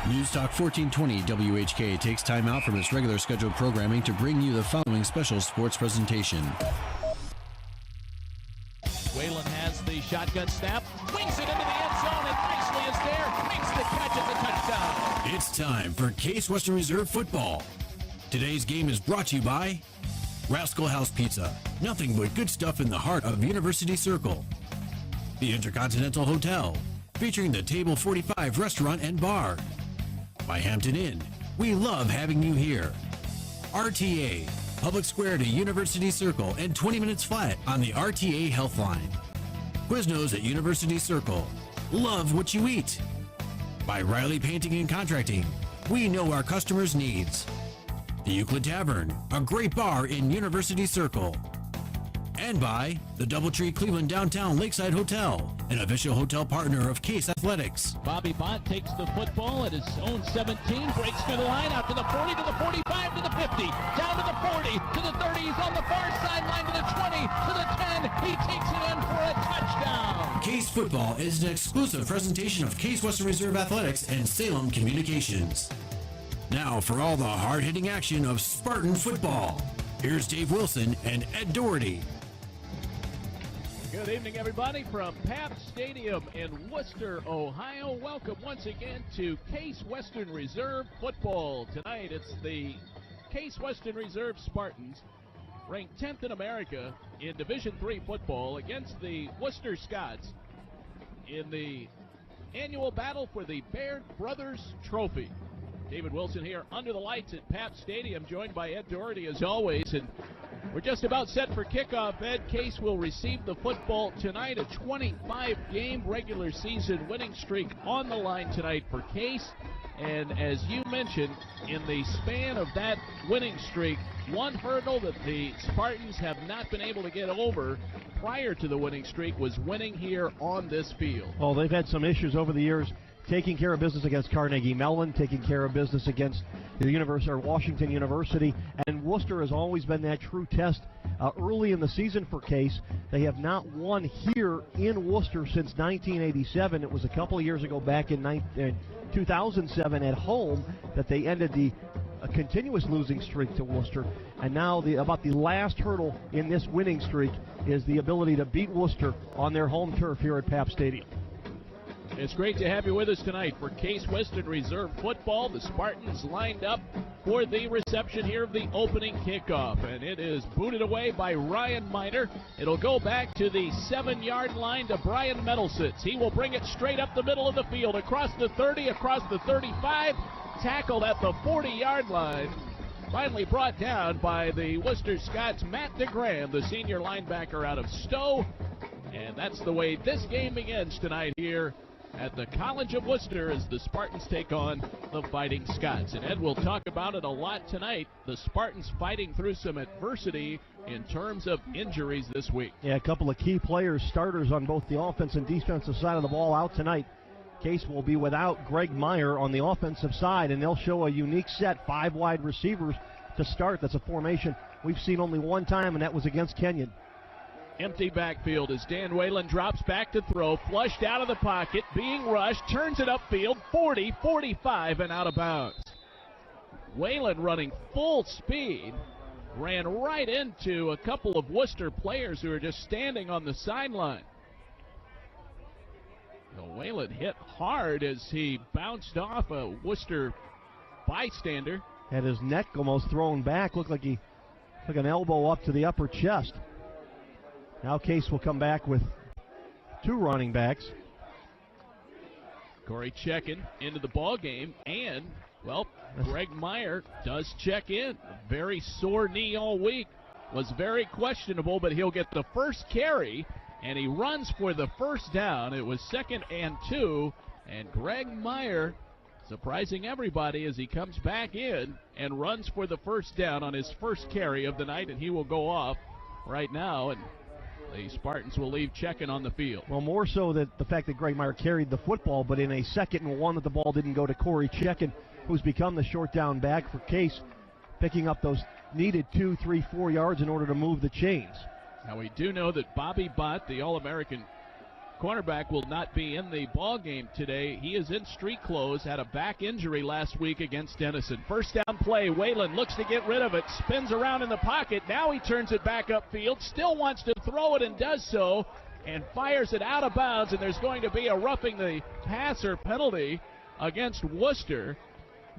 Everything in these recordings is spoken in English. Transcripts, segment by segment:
News Talk 1420 WHK takes time out from its regular scheduled programming to bring you the following special sports presentation. Whalen has the shotgun snap, wings it into the end zone, and nicely is there, makes the catch at the touchdown. It's time for Case Western Reserve football. Today's game is brought to you by Rascal House Pizza, nothing but good stuff in the heart of University Circle. The Intercontinental Hotel, featuring the Table 45 restaurant and bar. By Hampton Inn, we love having you here. RTA, Public Square to University Circle and 20 minutes flat on the RTA Health Line. Quiznos at University Circle, love what you eat. By Riley Painting and Contracting, we know our customers' needs. The Euclid Tavern, a great bar in University Circle. And by the Doubletree Cleveland Downtown Lakeside Hotel, an official hotel partner of Case Athletics. Bobby Bott takes the football at his own 17, breaks through the line, out to the 40, to the 45, to the 50, down to the 40, to the 30, he's on the far sideline, to the 20, to the 10, he takes it in for a touchdown. Case Football is an exclusive presentation of Case Western Reserve Athletics and Salem Communications. Now for all the hard-hitting action of Spartan football, here's Dave Wilson and Ed Doherty. Good evening, everybody, from Pabst Stadium in Wooster, Ohio. Welcome once again to Case Western Reserve football. Tonight, it's the Case Western Reserve Spartans, ranked 10th in America in Division III football, against the Wooster Scots in the annual battle for the Baird Brothers Trophy. David Wilson here under the lights at Pabst Stadium, joined by Ed Doherty as always, and we're just about set for kickoff. Ed, Case will receive the football tonight. A 25-game regular season winning streak on the line tonight for Case. And as you mentioned, in the span of that winning streak, one hurdle that the Spartans have not been able to get over prior to the winning streak was winning here on this field. Well, they've had some issues over the years, taking care of business against Carnegie Mellon, taking care of business against the Washington University, and Wooster has always been that true test early in the season for Case. They have not won here in Wooster since 1987. It was a couple of years ago, back in 2007 at home, that they ended the continuous losing streak to Wooster. And now about the last hurdle in this winning streak is the ability to beat Wooster on their home turf here at Pabst Stadium. It's great to have you with us tonight for Case Western Reserve football. The Spartans lined up for the reception here of the opening kickoff, and it is booted away by Ryan Miner. It'll go back to the 7-yard line to Brian Metalsitz. He will bring it straight up the middle of the field, across the 30, across the 35, tackled at the 40-yard line. Finally brought down by the Wooster Scots, Matt DeGraham, the senior linebacker out of Stowe. And that's the way this game begins tonight here at the College of Wooster as the Spartans take on the Fighting Scots. And Ed will talk about it a lot tonight. The Spartans fighting through some adversity in terms of injuries this week. Yeah, a couple of key players, starters on both the offense and defensive side of the ball out tonight. Case will be without Greg Meyer on the offensive side, and they'll show a unique set, 5 wide receivers to start. That's a formation we've seen only one time, and that was against Kenyon. Empty backfield as Dan Whalen drops back to throw, flushed out of the pocket, being rushed, turns it upfield, 40, 45, and out of bounds. Whalen running full speed, ran right into a couple of Wooster players who are just standing on the sideline. Whalen hit hard as he bounced off a Wooster bystander. Had his neck almost thrown back, looked like he took an elbow up to the upper chest. Now Case will come back with 2 running backs. Corey checking into the ball game, and, well, Greg Meyer does check in. A very sore knee all week. Was very questionable, but he'll get the first carry, and he runs for the first down. It was 2nd and 2, and Greg Meyer surprising everybody as he comes back in and runs for the first down on his first carry of the night, and he will go off right now, and the Spartans will leave checking on the field. Well, more so that the fact that Greg Meyer carried the football, but in a 2nd and 1 that the ball didn't go to Corey Checken, who's become the short down back for Case, picking up those needed 2, 3, 4 yards in order to move the chains. Now we do know that Bobby Bott, the All-American cornerback, will not be in the ball game today. He is in street clothes, had a back injury last week against Denison. First down play, Whalen looks to get rid of it, spins around in the pocket. Now he turns it back upfield, still wants to throw it and does so, and fires it out of bounds, and there's going to be a roughing the passer penalty against Wooster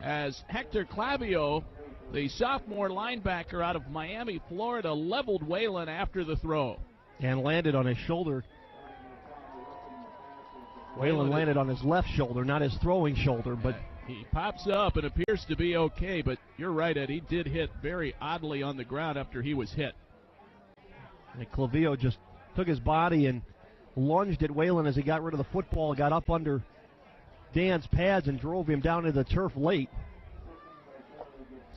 as Hector Clavio, the sophomore linebacker out of Miami, Florida, leveled Whalen after the throw. And landed on his shoulder. Whalen landed on his left shoulder, not his throwing shoulder, but he pops up and appears to be okay, but you're right, Ed, he did hit very oddly on the ground after he was hit. And Clavio just took his body and lunged at Whalen as he got rid of the football, got up under Dan's pads and drove him down to the turf late.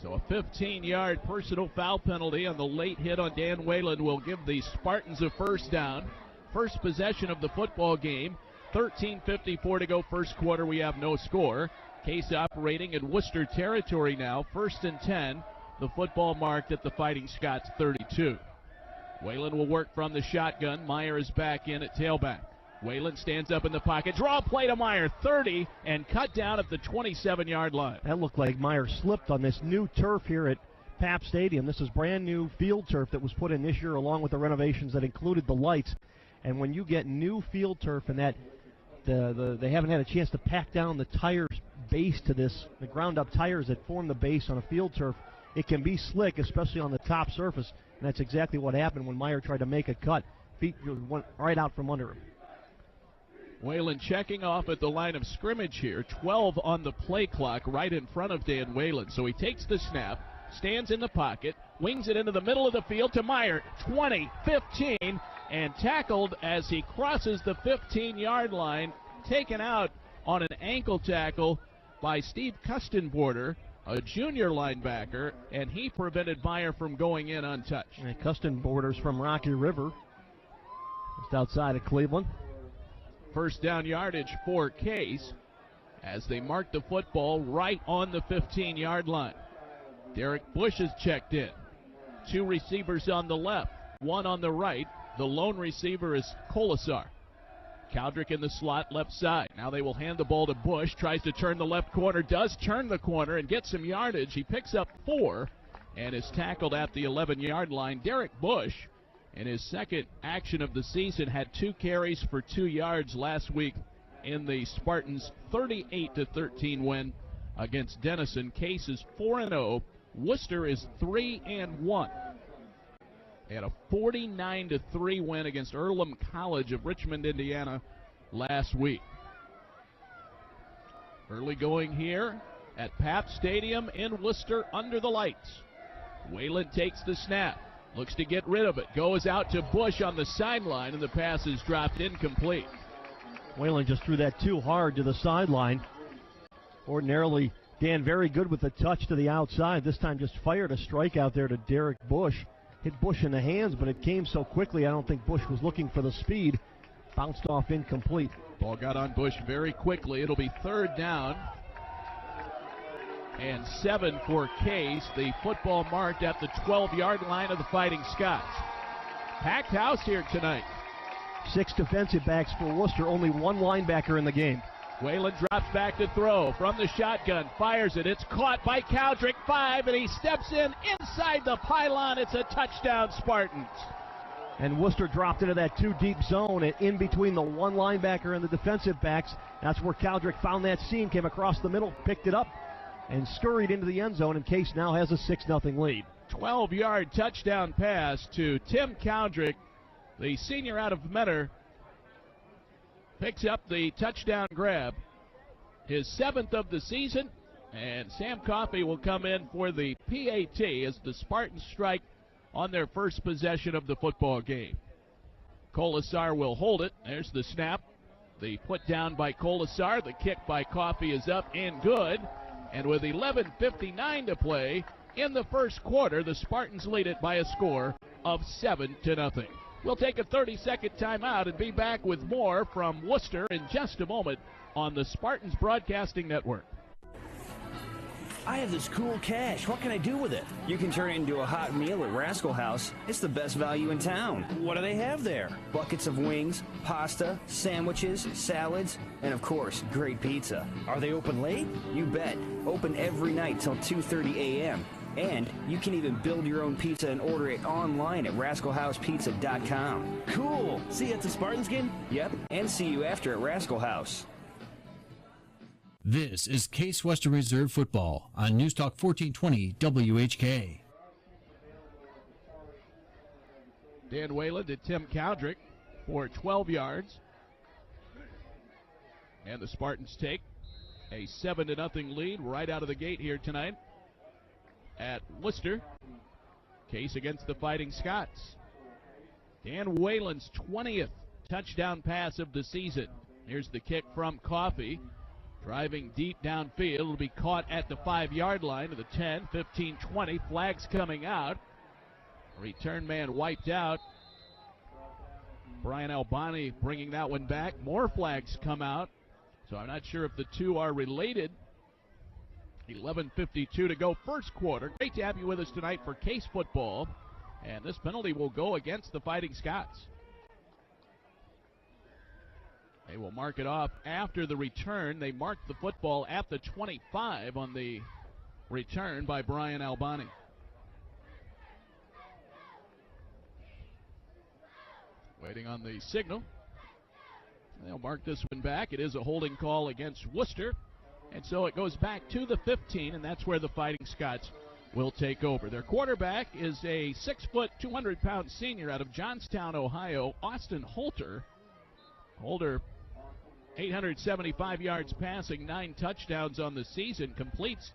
So a 15-yard personal foul penalty on the late hit on Dan Whalen will give the Spartans a first down. First possession of the football game. 13:54 to go first quarter. We have no score. Case operating in Worcester territory now. 1st and 10. The football marked at the Fighting Scots 32. Whalen will work from the shotgun. Meyer is back in at tailback. Whalen stands up in the pocket. Draw play to Meyer, 30, and cut down at the 27-yard line. That looked like Meyer slipped on this new turf here at Pap Stadium. This is brand new field turf that was put in this year along with the renovations that included the lights. And when you get new field turf and that they haven't had a chance to pack down the tires base to this, the ground-up tires that form the base on a field turf, it can be slick, especially on the top surface. And that's exactly what happened when Meyer tried to make a cut. Feet went right out from under him. Whalen checking off at the line of scrimmage here. 12 on the play clock right in front of Dan Whalen. So he takes the snap, stands in the pocket, wings it into the middle of the field to Meyer. 20, 15, and tackled as he crosses the 15-yard line. Taken out on an ankle tackle by Steve Custenborder, a junior linebacker, and he prevented Meyer from going in untouched. And Custenborder's from Rocky River, just outside of Cleveland. First down yardage for Case as they mark the football right on the 15-yard line. Derek Bush is checked in. 2 receivers on the left, 1 on the right. The lone receiver is Colasar. Caldrick in the slot left side. Now they will hand the ball to Bush. Tries to turn the left corner. Does turn the corner and get some yardage. He picks up 4 and is tackled at the 11-yard line. Derek Bush, in his second action of the season, had 2 carries for 2 yards last week in the Spartans' 38-13 win against Denison. Case is 4-0. Worcester is 3-1. They had a 49-3 win against Earlham College of Richmond, Indiana last week. Early going here at Pap Stadium in Worcester under the lights. Whalen takes the snap. Looks to get rid of it. Goes out to Bush on the sideline, and the pass is dropped incomplete. Whalen just threw that too hard to the sideline. Ordinarily, Dan very good with the touch to the outside. This time just fired a strike out there to Derek Bush. Hit Bush in the hands, but it came so quickly I don't think Bush was looking for the speed. Bounced off incomplete. Ball got on Bush very quickly. It'll be 3rd down and 7 for Case. The football marked at the 12-yard line of the Fighting Scots. Packed house here tonight. 6 defensive backs for Worcester, only 1 linebacker in the game. Whalen drops back to throw from the shotgun, fires it. It's caught by Caldrick, 5, and he steps in inside the pylon. It's a touchdown, Spartans. And Worcester dropped into that 2-deep zone and in between the 1 linebacker and the defensive backs. That's where Caldrick found that seam, came across the middle, picked it up, and scurried into the end zone, and Case now has a 6-0 lead. 12-yard touchdown pass to Tim Caldrick, the senior out of Mentor. Picks up the touchdown grab, his 7th of the season, and Sam Coffey will come in for the PAT as the Spartans strike on their first possession of the football game. Colasar will hold it. There's the snap. The put down by Colasar. The kick by Coffey is up and good. And with 11:59 to play in the first quarter, the Spartans lead it by a score of 7-0. We'll take a 30-second timeout and be back with more from Worcester in just a moment on the Spartans Broadcasting Network. I have this cool cash. What can I do with it? You can turn it into a hot meal at Rascal House. It's the best value in town. What do they have there? Buckets of wings, pasta, sandwiches, salads, and of course, great pizza. Are they open late? You bet. Open every night till 2:30 a.m. And you can even build your own pizza and order it online at rascalhousepizza.com. Cool. See you at the Spartans game? Yep. And see you after at Rascal House. This is Case Western Reserve Football on News Talk 1420 WHK. Dan Whalen to Tim Cowdrick for 12 yards. And the Spartans take a 7-0 lead right out of the gate here tonight at Wooster. Case against the Fighting Scots. Dan Whalen's 20th touchdown pass of the season. Here's the kick from Coffey. Driving deep downfield. It'll be caught at the 5-yard line to the 10, 15, 20. Flags coming out. Return man wiped out. Brian Albani bringing that one back. More flags come out. So I'm not sure if the two are related. 11:52 to go, first quarter. Great to have you with us tonight for Case football. And this penalty will go against the Fighting Scots. They will mark it off after the return. They marked the football at the 25 on the return by Brian Albani. Waiting on the signal. They'll mark this one back. It is a holding call against Wooster. And so it goes back to the 15, and that's where the Fighting Scots will take over. Their quarterback is a 6-foot, 200-pound senior out of Johnstown, Ohio, Austin Holter. Holter, 875 yards passing, 9 touchdowns on the season, completes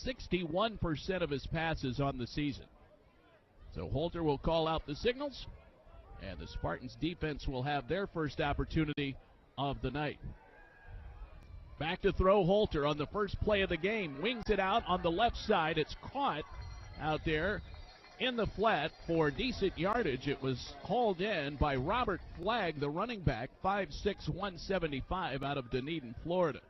61% of his passes on the season. So Holter will call out the signals, and the Spartans defense will have their first opportunity of the night. Back to throw Holter on the first play of the game. Wings it out on the left side. It's caught out there in the flat for decent yardage. It was hauled in by Robert Flagg, the running back, 5'6", 175 out of Dunedin, Florida.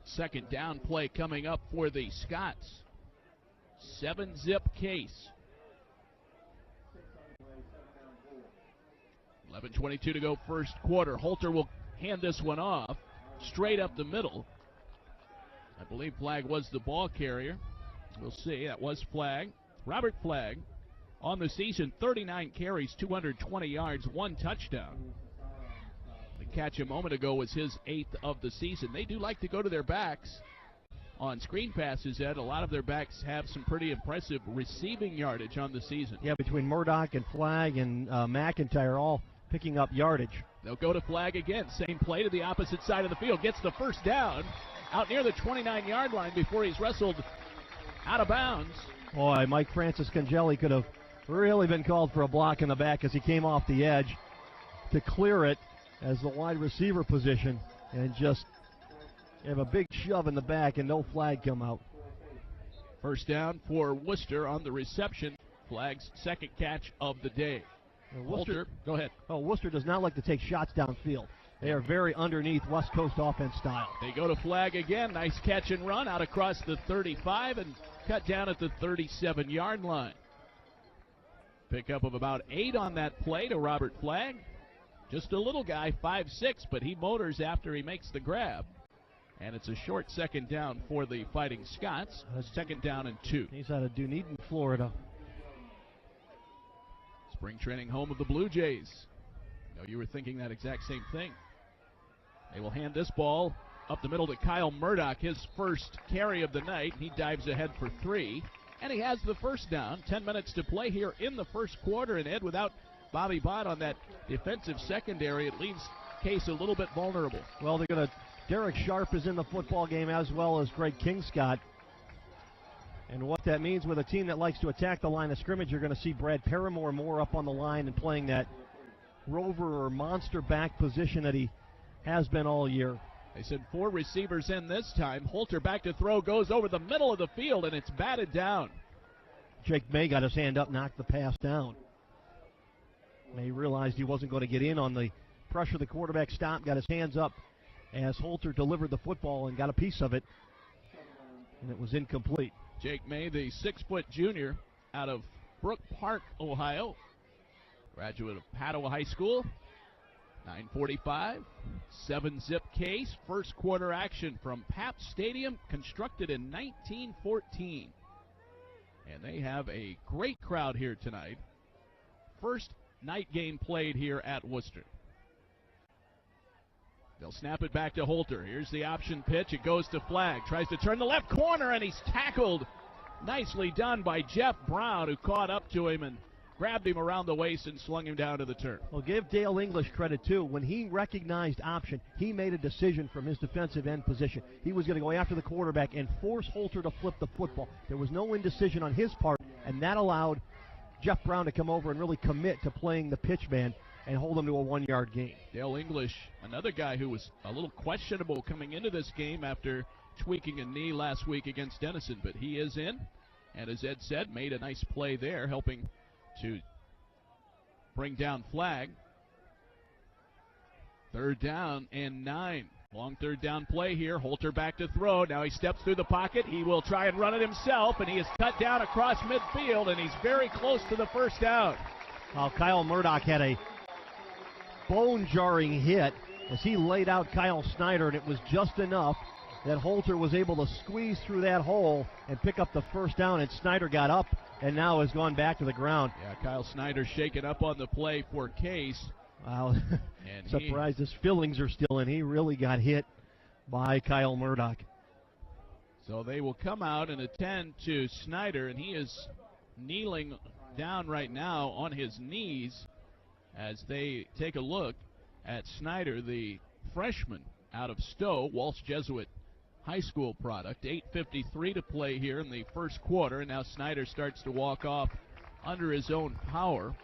Second down play coming up for the Scots. 7-zip Case. 11:22 to go, first quarter. Holter will hand this one off straight up the middle. I believe Flagg was the ball carrier. We'll see. That was Flagg. Robert Flagg on the season, 39 carries, 220 yards, 1 touchdown. The catch a moment ago was his 8th of the season. They do like to go to their backs on screen passes, Ed. A lot of their backs have some pretty impressive receiving yardage on the season. Yeah, between Murdoch and Flagg and McIntyre all picking up yardage. They'll go to Flagg again. Same play to the opposite side of the field. Gets the first down out near the 29-yard line before he's wrestled out of bounds. Boy, Mike Francis Congelli could have really been called for a block in the back as he came off the edge to clear it as the wide receiver position and just have a big shove in the back and no flag come out. First down for Wooster on the reception. Flagg's second catch of the day. Wooster, go ahead. Oh, Wooster does not like to take shots downfield. They are very underneath West Coast offense style. They go to Flagg again. Nice catch and run out across the 35 and cut down at the 37-yard line. Pickup of about 8 on that play to Robert Flagg. Just a little guy, 5'6", but he motors after he makes the grab. And it's a short second down for the Fighting Scots. Second down and 2. He's out of Dunedin, Florida. Spring training home of the Blue Jays. I know you were thinking that exact same thing. They will hand this ball up the middle to Kyle Murdoch, his first carry of the night. He dives ahead for 3, and he has the first down. 10 minutes to play here in the first quarter, and Ed, without Bobby Bott on that defensive secondary, it leaves Case a little bit vulnerable. Well, Derek Sharp is in the football game as well as Greg Kingscott. And what that means with a team that likes to attack the line of scrimmage, you're going to see Brad Paramore more up on the line and playing that rover or monster back position that he has been all year. They said 4 receivers in this time. Holter back to throw, goes over the middle of the field, and it's batted down. Jake May got his hand up, knocked the pass down. May realized he wasn't going to get in on the pressure. The quarterback stopped, got his hands up, as Holter delivered the football and got a piece of it, and it was incomplete. Jake May, the 6-foot junior out of Brook Park, Ohio, graduate of Padua High School. 9:45, 7-zip case, first quarter action from Pabst Stadium, constructed in 1914. And they have a great crowd here tonight. First night game played here at Wooster. They'll snap it back to Holter. Here's the option pitch. It goes to Flagg. Tries to turn the left corner, and he's tackled. Nicely done by Jeff Brown, who caught up to him and grabbed him around the waist and slung him down to the turf. Well, give Dale English credit, too. When he recognized option, he made a decision from his defensive end position. He was going to go after the quarterback and force Holter to flip the football. There was no indecision on his part, and that allowed Jeff Brown to come over and really commit to playing the pitch man and hold him to a 1-yard gain. Dale English, another guy who was a little questionable coming into this game after tweaking a knee last week against Denison, but he is in, and as Ed said, made a nice play there, helping to bring down Flagg. 3rd down and 9. Long 3rd down play here. Holter back to throw. Now he steps through the pocket. He will try and run it himself, and he is cut down across midfield, and he's very close to the first down. Well, Kyle Murdoch had a bone-jarring hit as he laid out Kyle Snyder, and it was just enough that Holter was able to squeeze through that hole and pick up the first down, and Snyder got up and now has gone back to the ground. Yeah, Kyle Snyder shaken up on the play for Case. Wow, surprised his fillings are still in. He really got hit by Kyle Murdoch. So they will come out and attend to Snyder, and he is kneeling down right now on his knees as they take a look at Snyder, the freshman out of Stowe, Walsh Jesuit High School product. 8:53 to play here in the first quarter, and now Snyder starts to walk off under his own power.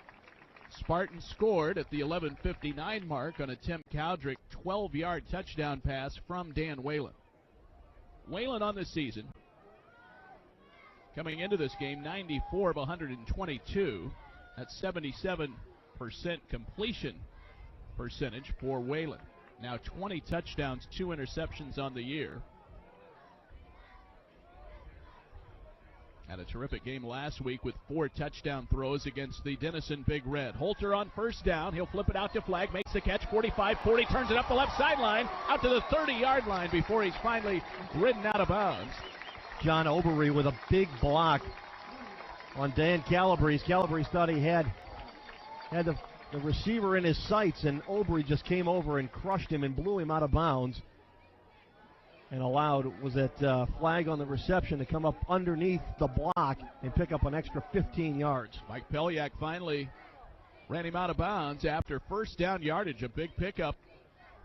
Spartans scored at the 11:59 mark on a Tim Cowdrick 12-yard touchdown pass from Dan Whalen. Whalen on the season, coming into this game, 94 of 122. That's 77% completion percentage for Whalen. Now 20 touchdowns, 2 interceptions on the year. Had a terrific game last week with 4 touchdown throws against the Denison Big Red. Holter on first down. He'll flip it out to Flagg, makes the catch, 45-40, turns it up the left sideline, out to the 30-yard line before he's finally ridden out of bounds. John Obery with a big block on Dan Calabrese. Calabrese thought he had the receiver in his sights, and Obery just came over and crushed him and blew him out of bounds, and allowed that Flagg on the reception to come up underneath the block and pick up an extra 15 yards. Mike Pelyak finally ran him out of bounds after first down yardage. A big pickup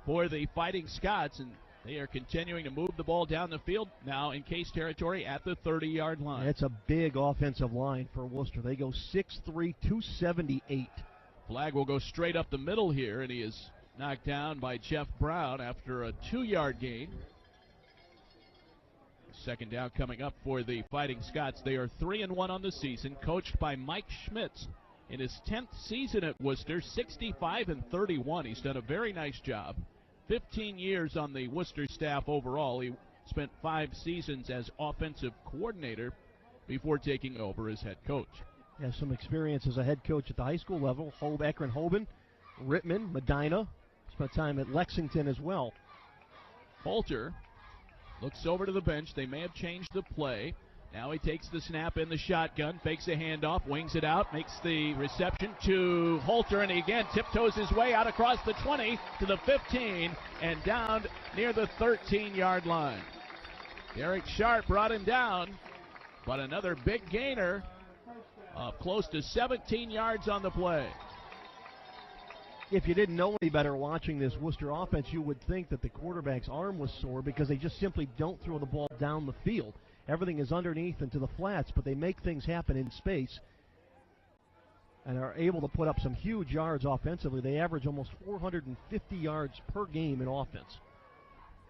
for the Fighting Scots, and they are continuing to move the ball down the field now in Case territory at the 30-yard line. It's a big offensive line for Wooster. They go 6'3", 278. Flagg will go straight up the middle here, and he is knocked down by Jeff Brown after a 2-yard gain. Second down coming up for the Fighting Scots. They are 3-1 on the season, coached by Mike Schmitz in his 10th season at Wooster, 65-31. He's done a very nice job. 15 years on the Wooster staff overall. He spent 5 seasons as offensive coordinator before taking over as head coach. Has some experience as a head coach at the high school level. Akron Hoban, Rittman, Medina. Spent time at Lexington as well. Holter looks over to the bench. They may have changed the play. Now he takes the snap in the shotgun, fakes a handoff, wings it out, makes the reception to Holter, and he again tiptoes his way out across the 20 to the 15 and down near the 13-yard line. Derek Sharp brought him down, but another big gainer of close to 17 yards on the play. If you didn't know any better watching this Wooster offense, you would think that the quarterback's arm was sore because they just simply don't throw the ball down the field. Everything is underneath and to the flats, but they make things happen in space and are able to put up some huge yards offensively. They average almost 450 yards per game in offense.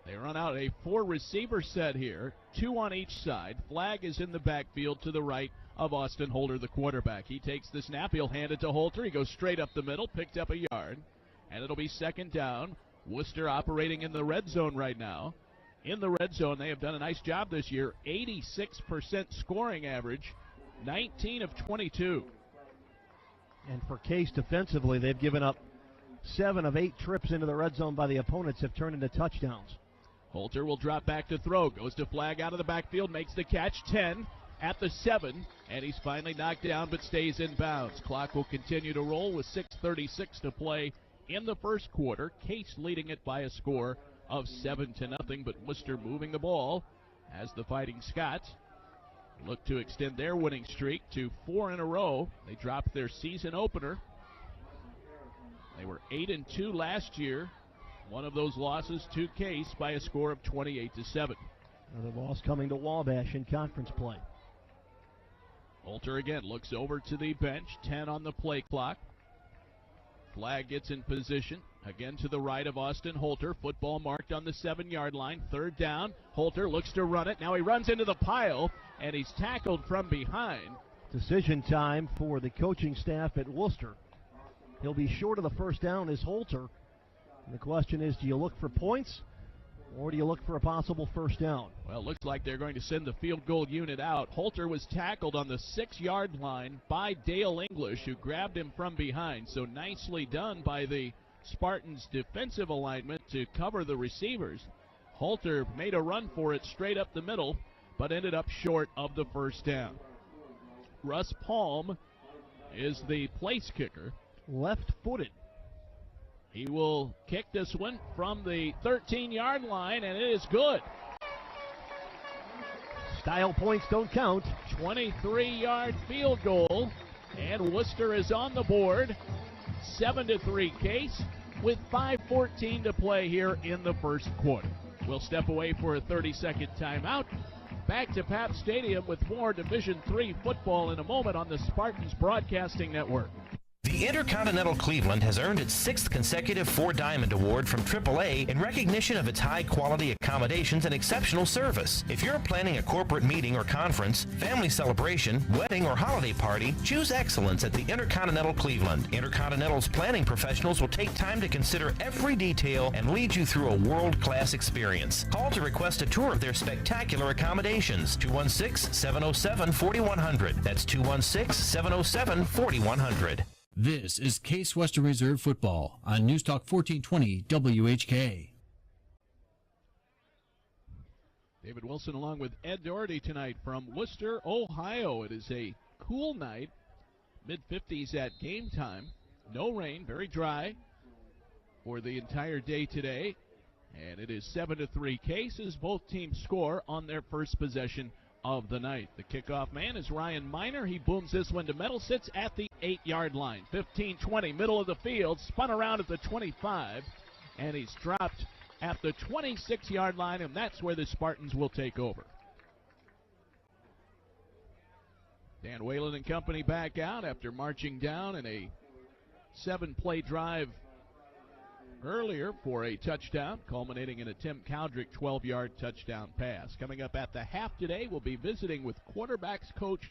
They run out a 4-receiver set here, 2 on each side. Flagg is in the backfield to the right of Austin Holter, the quarterback. He takes the snap. He'll hand it to Holter. He goes straight up the middle, picked up a yard, and it'll be second down Wooster operating in the red zone right now. In the red zone, they have done a nice job this year. 86% scoring average, 19 of 22. And for Case defensively, they've given up 7 of 8 trips into the red zone by the opponents have turned into touchdowns. Holter will drop back to throw, goes to flag out of the backfield, makes the catch, 10 at the 7, and he's finally knocked down but stays in bounds. Clock will continue to roll with 6:36 to play in the first quarter. Case leading it by a score of 7-0, but Wooster moving the ball as the Fighting Scots look to extend their winning streak to 4 in a row. They dropped their season opener. They were 8-2 last year. One of those losses to Case by a score of 28-7. Another loss coming to Wabash in conference play. Holter again looks over to the bench, 10 on the play clock. Flag gets in position, again to the right of Austin Holter. Football marked on the 7-yard line, 3rd down. Holter looks to run it. Now he runs into the pile, and he's tackled from behind. Decision time for the coaching staff at Wooster. He'll be short of the first down as Holter. And the question is, do you look for points or do you look for a possible first down? Well, it looks like they're going to send the field goal unit out. Holter was tackled on the 6-yard line by Dale English, who grabbed him from behind. So nicely done by the Spartans' defensive alignment to cover the receivers. Holter made a run for it straight up the middle, but ended up short of the first down. Russ Palm is the place kicker. Left-footed. He will kick this one from the 13-yard line, and it is good. Style points don't count. 23-yard field goal, and Wooster is on the board. 7-3 Case with 5:14 to play here in the first quarter. We'll step away for a 30-second timeout. Back to Pap Stadium with more Division III football in a moment on the Spartans Broadcasting Network. The Intercontinental Cleveland has earned its 6th consecutive 4 Diamond Award from AAA in recognition of its high-quality accommodations and exceptional service. If you're planning a corporate meeting or conference, family celebration, wedding, or holiday party, choose excellence at the Intercontinental Cleveland. Intercontinental's planning professionals will take time to consider every detail and lead you through a world-class experience. Call to request a tour of their spectacular accommodations. 216-707-4100. That's 216-707-4100. This is Case Western Reserve Football on News Talk 1420 WHK. David Wilson along with Ed Doherty tonight from Wooster, Ohio. It is a cool night, mid-50s at game time. No rain, very dry for the entire day today. And it is 7-3 Case as both teams score on their first possession of the night. The kickoff man is Ryan Miner. He booms this one to Metal, sits at the 8-yard line. 15-20, middle of the field, spun around at the 25, and he's dropped at the 26-yard line, and that's where the Spartans will take over. Dan Whalen and company back out after marching down in a 7-play drive earlier for a touchdown, culminating in a Tim Cowdrick 12-yard touchdown pass. Coming up at the half today, we'll be visiting with quarterbacks coach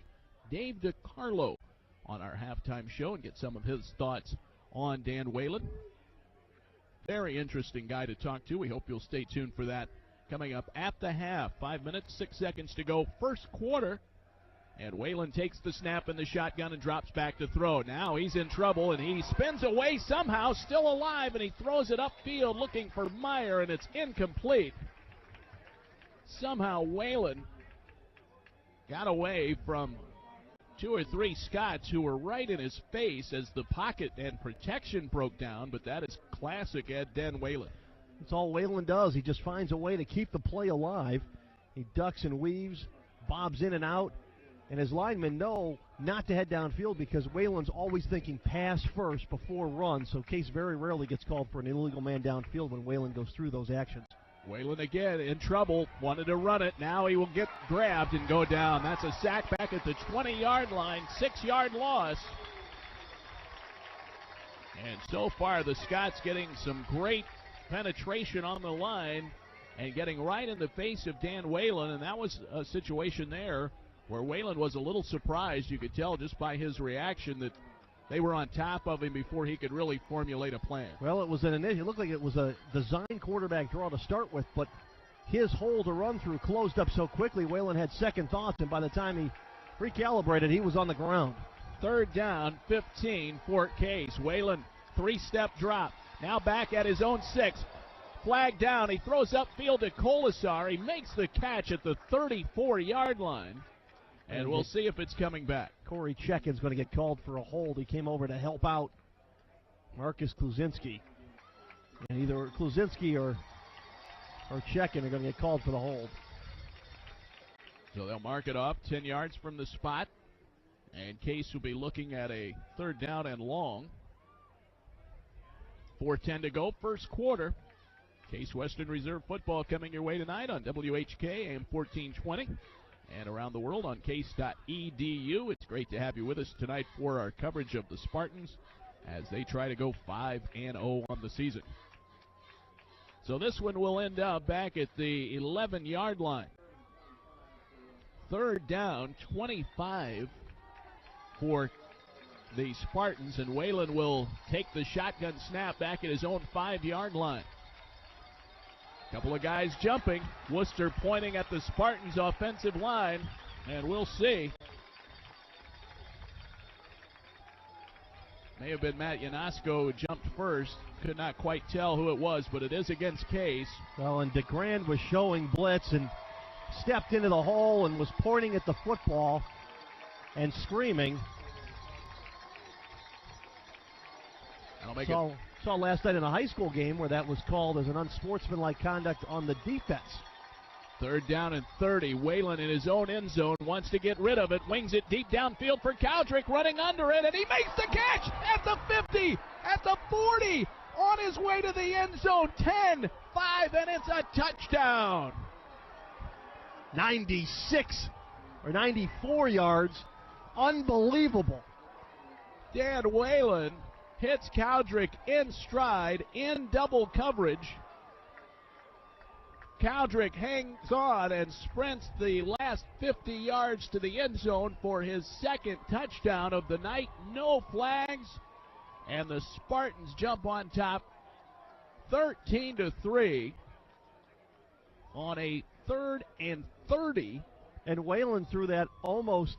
Dave DiCarlo on our halftime show and get some of his thoughts on Dan Whalen. Very interesting guy to talk to. We hope you'll stay tuned for that coming up at the half. 5 minutes, 6 seconds to go, first quarter. And Whalen takes the snap in the shotgun and drops back to throw. Now he's in trouble, and he spins away somehow, still alive, and he throws it upfield looking for Meyer, and it's incomplete. Somehow Whalen got away from 2 or 3 Scots who were right in his face as the pocket and protection broke down, but that is classic Ed Dan Whalen. That's all Whalen does. He just finds a way to keep the play alive. He ducks and weaves, bobs in and out. And his linemen know not to head downfield because Whalen's always thinking pass first before run. So Case very rarely gets called for an illegal man downfield when Whalen goes through those actions. Whalen again in trouble, wanted to run it. Now he will get grabbed and go down. That's a sack back at the 20-yard line, 6-yard loss. And so far the Scots getting some great penetration on the line and getting right in the face of Dan Whalen. And that was a situation there where Whalen was a little surprised. You could tell just by his reaction that they were on top of him before he could really formulate a plan. Well, it looked like it was a design quarterback draw to start with, but his hole to run through closed up so quickly, Whalen had second thoughts, and by the time he recalibrated, he was on the ground. Third down, 15, Fort Case. Whalen, three-step drop. Now back at his own 6. Flag down. He throws upfield to Colasar. He makes the catch at the 34-yard line. And we'll see if it's coming back. Corey Checkin's going to get called for a hold. He came over to help out Marcus Kluzinski. And either Kluzinski or Checkin are going to get called for the hold. So they'll mark it off 10 yards from the spot. And Case will be looking at a third down and long. 4:10 to go, first quarter. Case Western Reserve football coming your way tonight on WHK AM 1420 and around the world on case.edu. It's great to have you with us tonight for our coverage of the Spartans as they try to go 5-0 on the season. So this one will end up back at the 11-yard line. Third down, 25 for the Spartans, and Whalen will take the shotgun snap back at his own 5-yard line. Couple of guys jumping. Wooster pointing at the Spartans' offensive line, and we'll see. May have been Matt Yanasco who jumped first. Could not quite tell who it was, but it is against Case. Well, and DeGrand was showing blitz and stepped into the hole and was pointing at the football and screaming. Saw last night in a high school game where that was called as an unsportsmanlike conduct on the defense. Third down and 30. Whalen in his own end zone wants to get rid of it. Wings it deep downfield for Cowdrick, running under it, and he makes the catch at the 50, at the 40, on his way to the end zone. 10, 5, and it's a touchdown. 96 or 94 yards. Unbelievable. Dan Whalen hits Cowdrick in stride, in double coverage. Cowdrick hangs on and sprints the last 50 yards to the end zone for his second touchdown of the night. No flags, and the Spartans jump on top 13-3 on a 3rd and 30. And Whalen threw that almost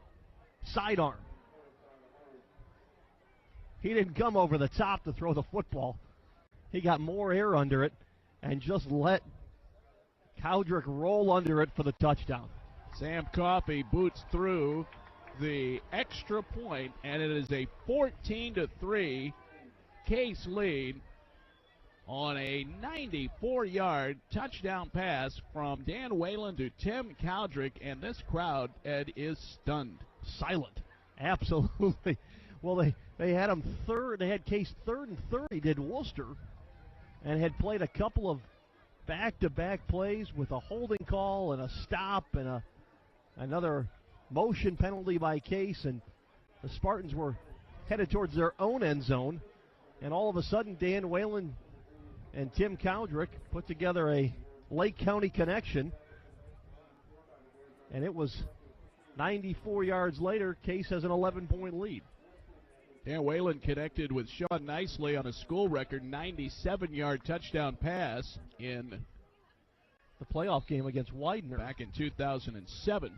sidearm. He didn't come over the top to throw the football. He got more air under it and just let Cowdrick roll under it for the touchdown. Sam Coffey boots through the extra point, and it is a 14-3 Case lead on a 94-yard touchdown pass from Dan Whalen to Tim Cowdrick, and this crowd, Ed, is stunned. Silent. Absolutely. Well, they had him third. They had Case 3rd and 30, did Wooster, and had played a couple of back-to-back plays with a holding call and a stop and another motion penalty by Case, and the Spartans were headed towards their own end zone, and all of a sudden Dan Whalen and Tim Cowdrick put together a Lake County connection, and it was 94 yards later. Case has an 11-point lead. Dan Whalen connected with Sean Nicely on a school record 97-yard touchdown pass in the playoff game against Widener back in 2007.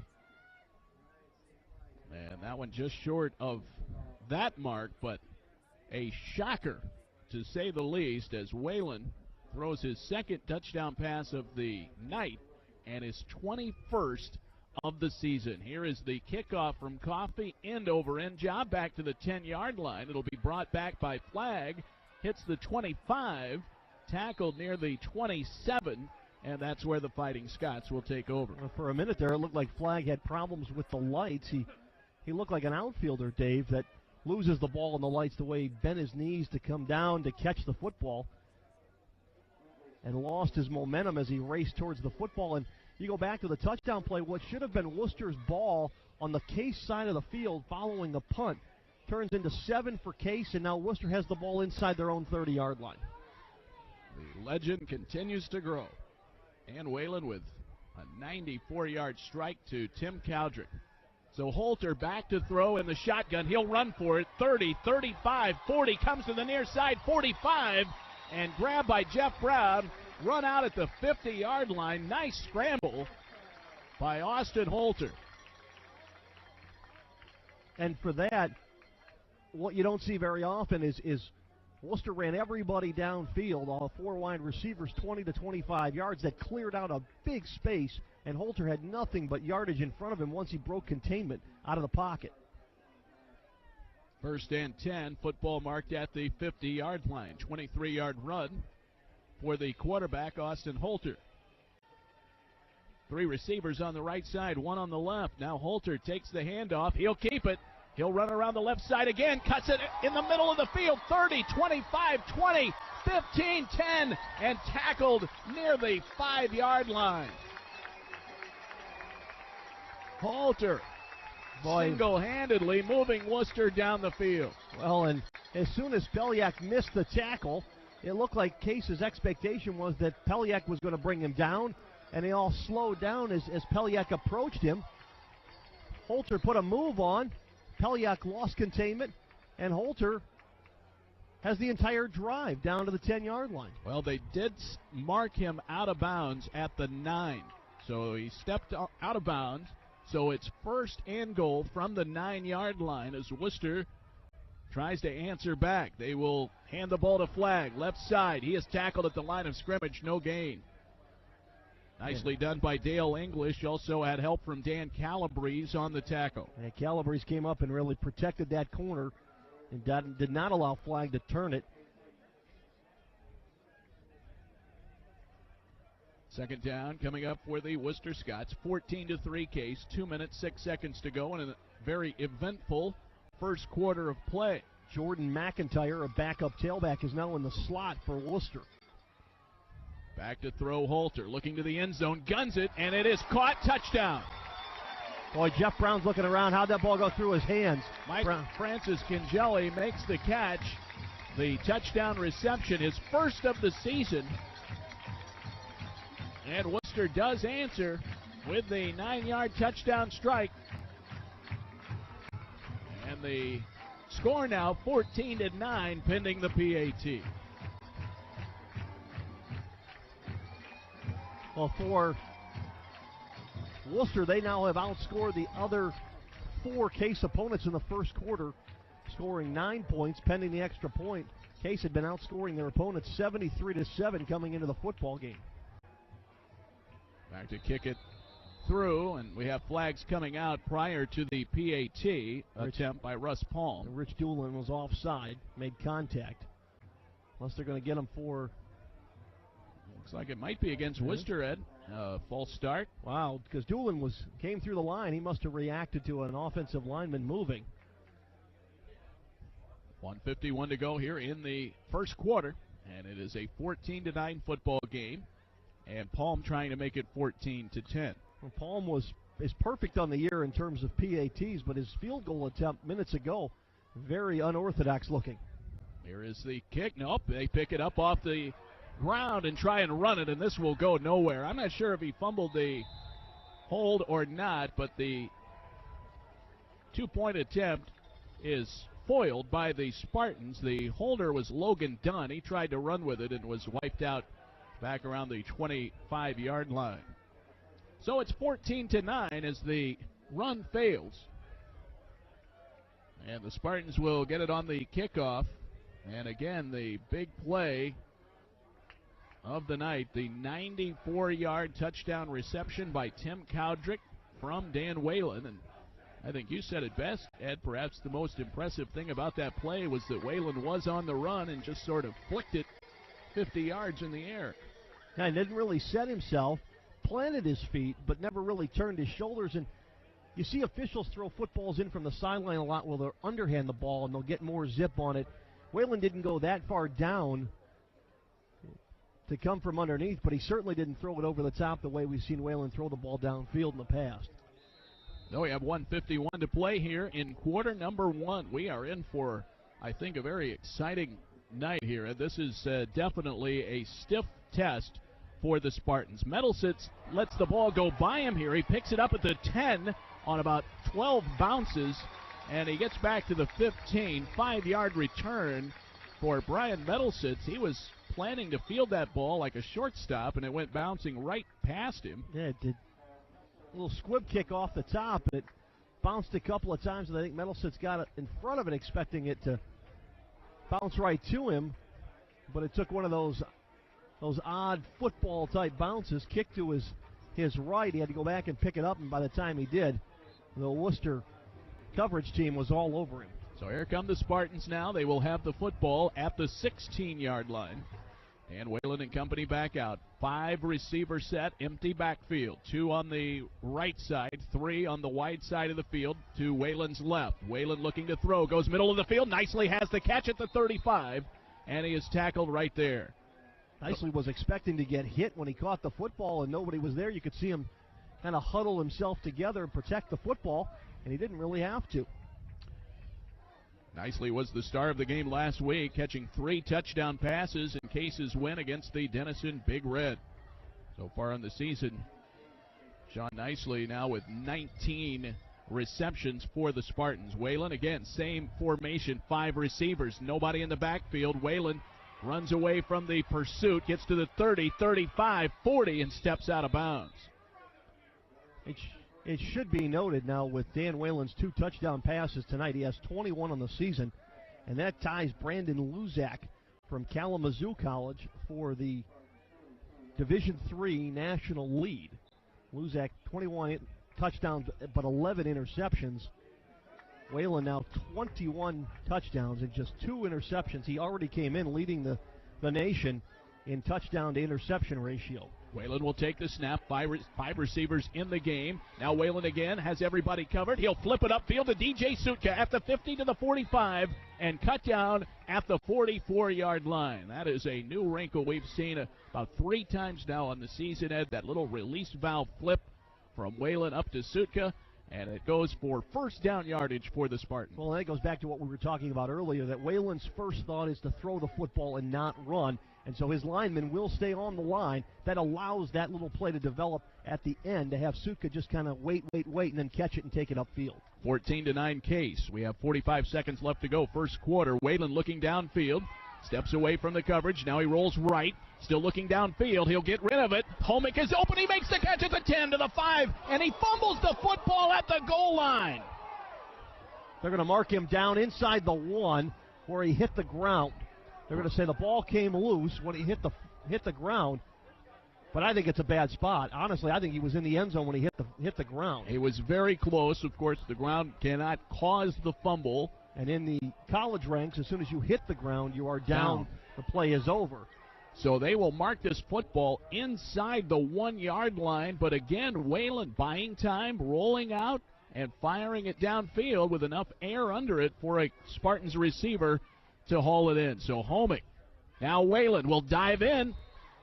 And that one just short of that mark, but a shocker to say the least as Whalen throws his second touchdown pass of the night and his 21st of the season. Here is the kickoff from Coffey, end over end job back to the 10-yard line. It'll be brought back by Flagg, hits the 25, tackled near the 27, and that's where the Fighting Scots will take over. Well, for a minute there, it looked like Flagg had problems with the lights. He looked like an outfielder, Dave, that loses the ball in the lights the way he bent his knees to come down to catch the football and lost his momentum as he raced towards the football. And you go back to the touchdown play, what should have been Wooster's ball on the Case side of the field following the punt turns into 7 for Case, and now Wooster has the ball inside their own 30-yard line. The legend continues to grow. Dan Whalen with a 94-yard strike to Tim Cowdrick. So Holter back to throw in the shotgun. He'll run for it. 30, 35, 40. Comes to the near side. 45. And grabbed by Jeff Brown. Run out at the 50-yard line. Nice scramble by Austin Holter. And for that, what you don't see very often is Wooster ran everybody downfield, all four wide receivers, 20 to 25 yards. That cleared out a big space, and Holter had nothing but yardage in front of him once he broke containment out of the pocket. 1st and 10, football marked at the 50-yard line. 23-yard run for the quarterback, Austin Holter. 3 receivers on the right side, 1 on the left. Now Holter takes the handoff. He'll keep it. He'll run around the left side again, cuts it in the middle of the field. 30, 25, 20, 15, 10, and tackled near the 5-yard line. Holter single-handedly moving Wooster down the field. Well, and as soon as Peliak missed the tackle, it looked like Case's expectation was that Peliak was going to bring him down, and they all slowed down as Peliak approached him. Holter put a move on. Peliak lost containment, and Holter has the entire drive down to the 10-yard line. Well, they did mark him out of bounds at the 9. So he stepped out of bounds. So it's 1st and goal from the 9-yard line as Wooster tries to answer back. They will hand the ball to Flagg. Left side. He is tackled at the line of scrimmage. No gain. Nicely done by Dale English. Also had help from Dan Calabrese on the tackle. And Calabrese came up and really protected that corner and did not allow Flagg to turn it. 2nd down coming up for the Worcester Scots. 14-3 Case. 2 minutes, 6 seconds to go in a very eventful first quarter of play. Jordan McIntyre, a backup tailback, is now in the slot for Wooster. Back to throw Holter, looking to the end zone, guns it, and it is caught. Touchdown. Boy, Jeff Brown's looking around. How'd that ball go through his hands? Mike Francis Kingelli makes the catch. The touchdown reception, his first of the season. And Wooster does answer with the 9-yard touchdown strike. And the score now 14-9 pending the PAT. Well, for Wooster, they now have outscored the other 4 Case opponents in the first quarter, scoring 9 points pending the extra point. Case had been outscoring their opponents 73-7 coming into the football game. Back to kick it through, and we have flags coming out prior to the PAT attempt by Russ Palm. And Rich Doolin was offside, made contact. Unless they're going to get him for... Looks like it might be against Worcester, Ed. False start. Wow, because Doolin came through the line. He must have reacted to an offensive lineman moving. 1:51 to go here in the first quarter, and it is a 14-9 football game. And Palm trying to make it 14-10. Well, Palm is perfect on the year in terms of PATs, but his field goal attempt minutes ago, very unorthodox looking. Here is the kick. Nope, they pick it up off the ground and try and run it, and this will go nowhere. I'm not sure if he fumbled the hold or not, but the 2-point attempt is foiled by the Spartans. The holder was Logan Dunn. He tried to run with it and was wiped out back around the 25-yard line. So it's 14-9 as the run fails. And the Spartans will get it on the kickoff. And again, the big play of the night, the 94-yard touchdown reception by Tim Cowdrick from Dan Whalen. And I think you said it best, Ed. Perhaps the most impressive thing about that play was that Whalen was on the run and just sort of flicked it 50 yards in the air. Yeah, he didn't really set himself, planted his feet, but never really turned his shoulders. And you see officials throw footballs in from the sideline a lot where they'll underhand the ball and they'll get more zip on it. Whalen didn't go that far down to come from underneath, but he certainly didn't throw it over the top the way we've seen Whalen throw the ball downfield in the past. So we have 1:51 to play here in quarter number 1. We are in for, I think, a very exciting night here. And this is definitely a stiff test for the Spartans. Metalsitz lets the ball go by him here. He picks it up at the 10 on about 12 bounces, and he gets back to the 15. 5-yard return for Brian Metalsitz. He was planning to field that ball like a shortstop, and it went bouncing right past him. Yeah, it did. A little squib kick off the top, and it bounced a couple of times, and I think Metalsitz got it in front of it, expecting it to bounce right to him, but it took one of those odd football-type bounces, kicked to his right. He had to go back and pick it up, and by the time he did, the Wooster coverage team was all over him. So here come the Spartans now. They will have the football at the 16-yard line. And Whalen and company back out. 5 receiver set, empty backfield. 2 on the right side, 3 on the wide side of the field, to Whalen's left. Whalen looking to throw, goes middle of the field, nicely has the catch at the 35, and he is tackled right there. Nicely was expecting to get hit when he caught the football, and nobody was there. You could see him kind of huddle himself together and protect the football, and he didn't really have to. Nicely was the star of the game last week, catching 3 touchdown passes in Case's win against the Denison Big Red. So far in the season, Sean Nicely now with 19 receptions for the Spartans. Whalen, again, same formation, 5 receivers, nobody in the backfield. Whalen runs away from the pursuit, gets to the 30, 35, 40, and steps out of bounds. It should be noted now with Dan Whalen's 2 touchdown passes tonight. He has 21 on the season, and that ties Brandon Luzak from Kalamazoo College for the Division III national lead. Luzak 21 touchdowns but 11 interceptions. Whalen now 21 touchdowns and just 2 interceptions. He already came in leading the nation in touchdown to interception ratio. Whalen will take the snap. 5 receivers in the game. Now Whalen again has everybody covered. He'll flip it upfield to DJ Sutka at the 50 to the 45 and cut down at the 44-yard line. That is a new wrinkle we've seen about 3 times now on the season, Ed. That little release valve flip from Whalen up to Sutka, and it goes for first down yardage for the Spartans. Well, that goes back to what we were talking about earlier, that Whalen's first thought is to throw the football and not run. And so his linemen will stay on the line. That allows that little play to develop at the end to have Sutka just kind of wait, and then catch it and take it upfield. 14-9 Case. We have 45 seconds left to go. First quarter. Whalen looking downfield. Steps away from the coverage. Now he rolls right. Still looking downfield. He'll get rid of it. Homick is open. He makes the catch at the 10 to the 5. And he fumbles the football at the goal line. They're going to mark him down inside the 1 where he hit the ground. They're going to say the ball came loose when he hit the ground, but I think it's a bad spot. Honestly, I think he was in the end zone when he hit the ground. He was very close. Of course, the ground cannot cause the fumble. And in the college ranks, as soon as you hit the ground, you are down. The play is over. So they will mark this football inside the 1-yard line, but again, Whalen buying time, rolling out, and firing it downfield with enough air under it for a Spartans receiver to haul it in. So Homick, now Whalen will dive in,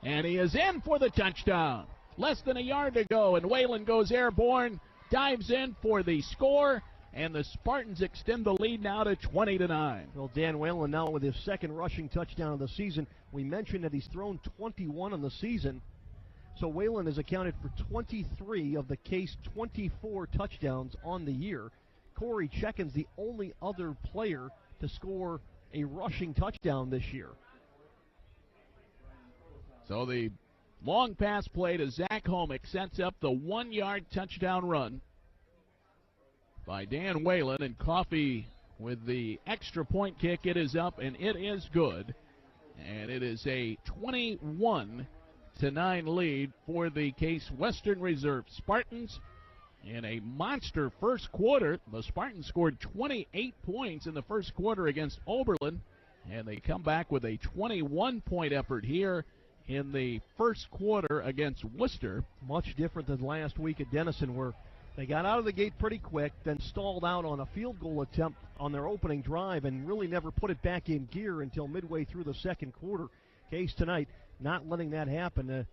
and he is in for the touchdown. Less than a yard to go, and Whalen goes airborne, dives in for the score, and the Spartans extend the lead now to 20-9. Well, Dan Whalen now with his second rushing touchdown of the season. We mentioned that he's thrown 21 on the season, so Whalen has accounted for 23 of the Case 24 touchdowns on the year. Corey Checkin's the only other player to score a rushing touchdown this year. So the long pass play to Zach Homick sets up the 1-yard touchdown run by Dan Whalen, and Coffey with the extra point kick. It is up, and it is good. And it is a 21-9 lead for the Case Western Reserve Spartans. In a monster first quarter, the Spartans scored 28 points in the first quarter against Oberlin, and they come back with a 21-point effort here in the first quarter against Wooster. Much different than last week at Denison, where they got out of the gate pretty quick, then stalled out on a field goal attempt on their opening drive and really never put it back in gear until midway through the second quarter. Case tonight not letting that happen.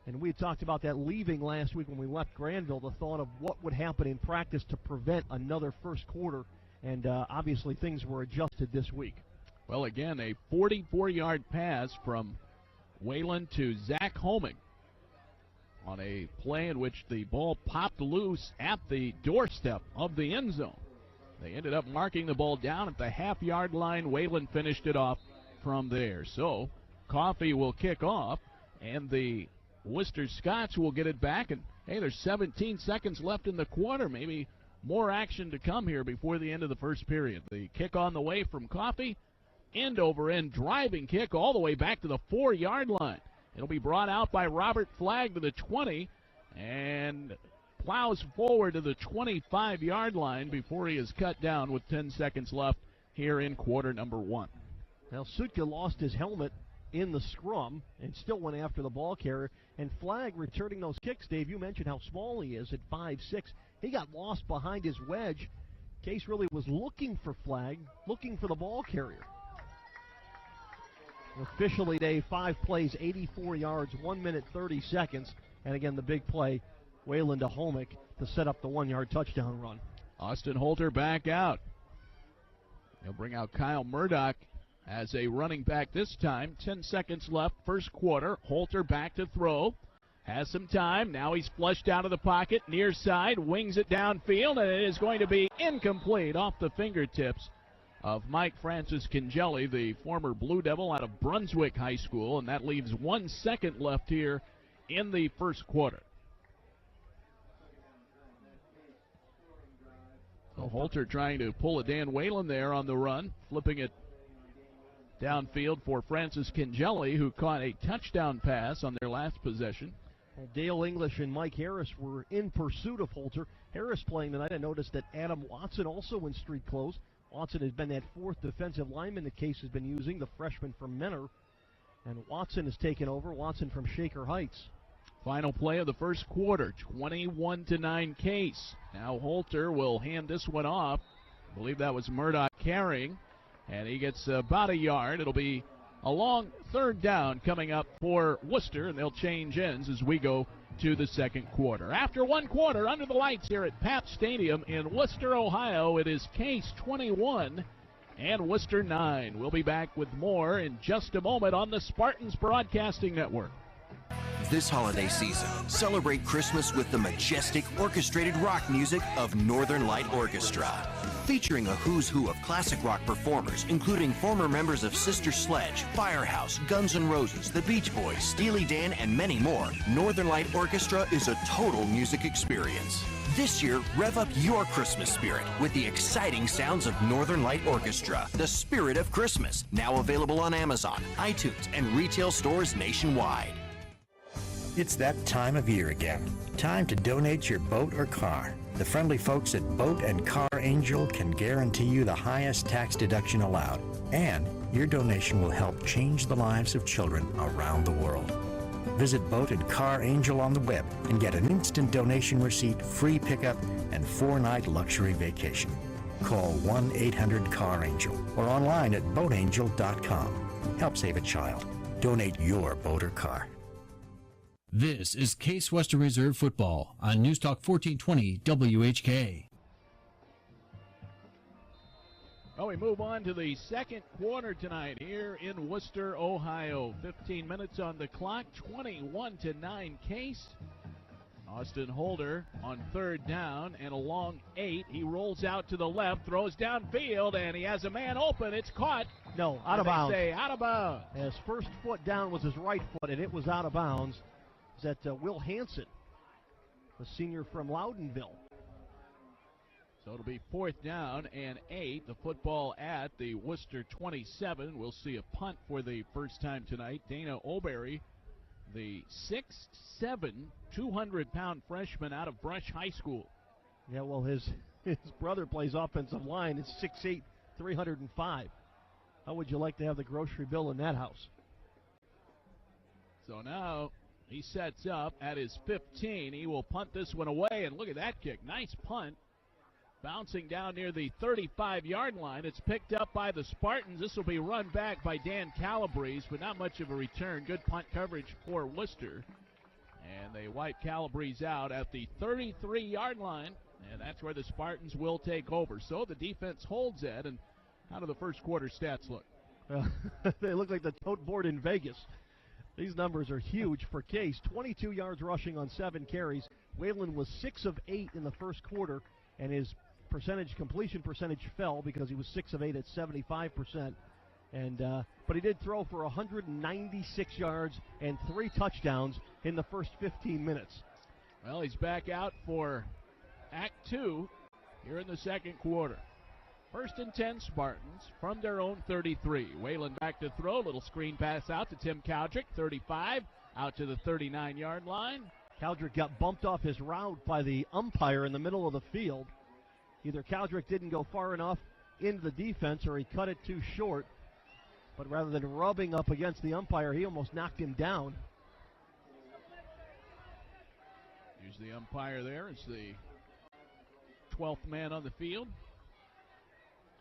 And we had talked about that leaving last week when we left Granville, the thought of what would happen in practice to prevent another first quarter. And obviously things were adjusted this week. Well, again, a 44-yard pass from Whalen to Zach Homick. on a play in which the ball popped loose at the doorstep of the end zone. They ended up marking the ball down at the half-yard line. Wayland finished it off from there. So Coffey will kick off, and the Worcester Scots will get it back. And, hey, there's 17 seconds left in the quarter. Maybe more action to come here before the end of the first period. The kick on the way from Coffey. End-over-end driving kick all the way back to the 4-yard line. It'll be brought out by Robert Flagg to the 20 and plows forward to the 25-yard line before he is cut down with 10 seconds left here in quarter number 1. Now, Sutka lost his helmet in the scrum and still went after the ball carrier. And Flagg returning those kicks, Dave, you mentioned how small he is at 5'6". He got lost behind his wedge. Case really was looking for Flagg, looking for the ball carrier. Officially, Dave, 5 plays, 84 yards, 1 minute, 30 seconds. And again, the big play, Wayland to Holmick to set up the 1-yard touchdown run. Austin Holter back out. He'll bring out Kyle Murdoch as a running back this time. 10 seconds left, first quarter. Holter back to throw. Has some time. Now he's flushed out of the pocket, near side, wings it downfield, and it is going to be incomplete off the fingertips of Mike Francis Kingelli, the former Blue Devil out of Brunswick High School, and that leaves 1 second left here in the first quarter. So Holter trying to pull a Dan Whalen there on the run, flipping it downfield for Francis Kingelli, who caught a touchdown pass on their last possession. Well, Dale English and Mike Harris were in pursuit of Holter. Harris playing tonight. I noticed that Adam Watson also in street clothes. Watson has been that 4th defensive lineman the Case has been using, the freshman from Menor. And Watson has taken over, Watson from Shaker Heights. Final play of the first quarter, 21-9 Case. Now Holter will hand this one off. I believe that was Murdoch carrying, and he gets about a yard. It'll be a long 3rd down coming up for Wooster, and they'll change ends as we go to the second quarter. After 1 quarter, under the lights here at Pabst Stadium in Wooster, Ohio, it is Case 21 and Wooster 9. We'll be back with more in just a moment on the Spartans Broadcasting Network. This holiday season, celebrate Christmas with the majestic orchestrated rock music of Northern Light Orchestra. Featuring a who's who of classic rock performers, including former members of Sister Sledge, Firehouse, Guns N' Roses, The Beach Boys, Steely Dan, and many more, Northern Light Orchestra is a total music experience. This year, rev up your Christmas spirit with the exciting sounds of Northern Light Orchestra, The Spirit of Christmas, now available on Amazon, iTunes, and retail stores nationwide. It's that time of year again. Time to donate your boat or car. The friendly folks at Boat and Car Angel can guarantee you the highest tax deduction allowed, and your donation will help change the lives of children around the world. Visit Boat and Car Angel on the web and get an instant donation receipt, free pickup, and 4-night luxury vacation. Call 1-800-CAR-ANGEL or online at boatangel.com. Help save a child. Donate your boat or car. This is Case Western Reserve Football on News Talk 1420 WHK. Well, we move on to the second quarter tonight here in Wooster, Ohio. 15 minutes on the clock, 21-9 Case. Austin Holter on 3rd down and a long 8. He rolls out to the left, throws downfield, and he has a man open. It's caught. No, out of bounds. They say out of bounds. His first foot down was his right foot, and it was out of bounds. Is that Will Hansen, the senior from Loudonville. So it'll be 4th down and 8. The football at the Wooster 27. We'll see a punt for the first time tonight. Dana Oberry, the 6'7", 200-pound freshman out of Brush High School. Yeah, well, his brother plays offensive line. It's 6'8", 305. How would you like to have the grocery bill in that house? So now he sets up at his 15. He will punt this one away, and look at that kick. Nice punt. Bouncing down near the 35-yard line. It's picked up by the Spartans. This will be run back by Dan Calabrese, but not much of a return. Good punt coverage for Wooster. And they wipe Calabrese out at the 33-yard line, and that's where the Spartans will take over. So the defense holds that, and how do the first quarter stats look? They look like the tote board in Vegas. These numbers are huge for Case. 22 yards rushing on 7 carries. Whalen was 6 of 8 in the first quarter, and his completion percentage fell because he was 6 of 8 at 75%. But he did throw for 196 yards and 3 touchdowns in the first 15 minutes. Well, he's back out for Act 2 here in the second quarter. 1st and 10 Spartans from their own 33. Whalen back to throw. Little screen pass out to Tim Cowdrick, 35, out to the 39-yard line. Cowdrick got bumped off his route by the umpire in the middle of the field. Either Cowdrick didn't go far enough into the defense or he cut it too short. But rather than rubbing up against the umpire, he almost knocked him down. Here's the umpire there. It's the 12th man on the field.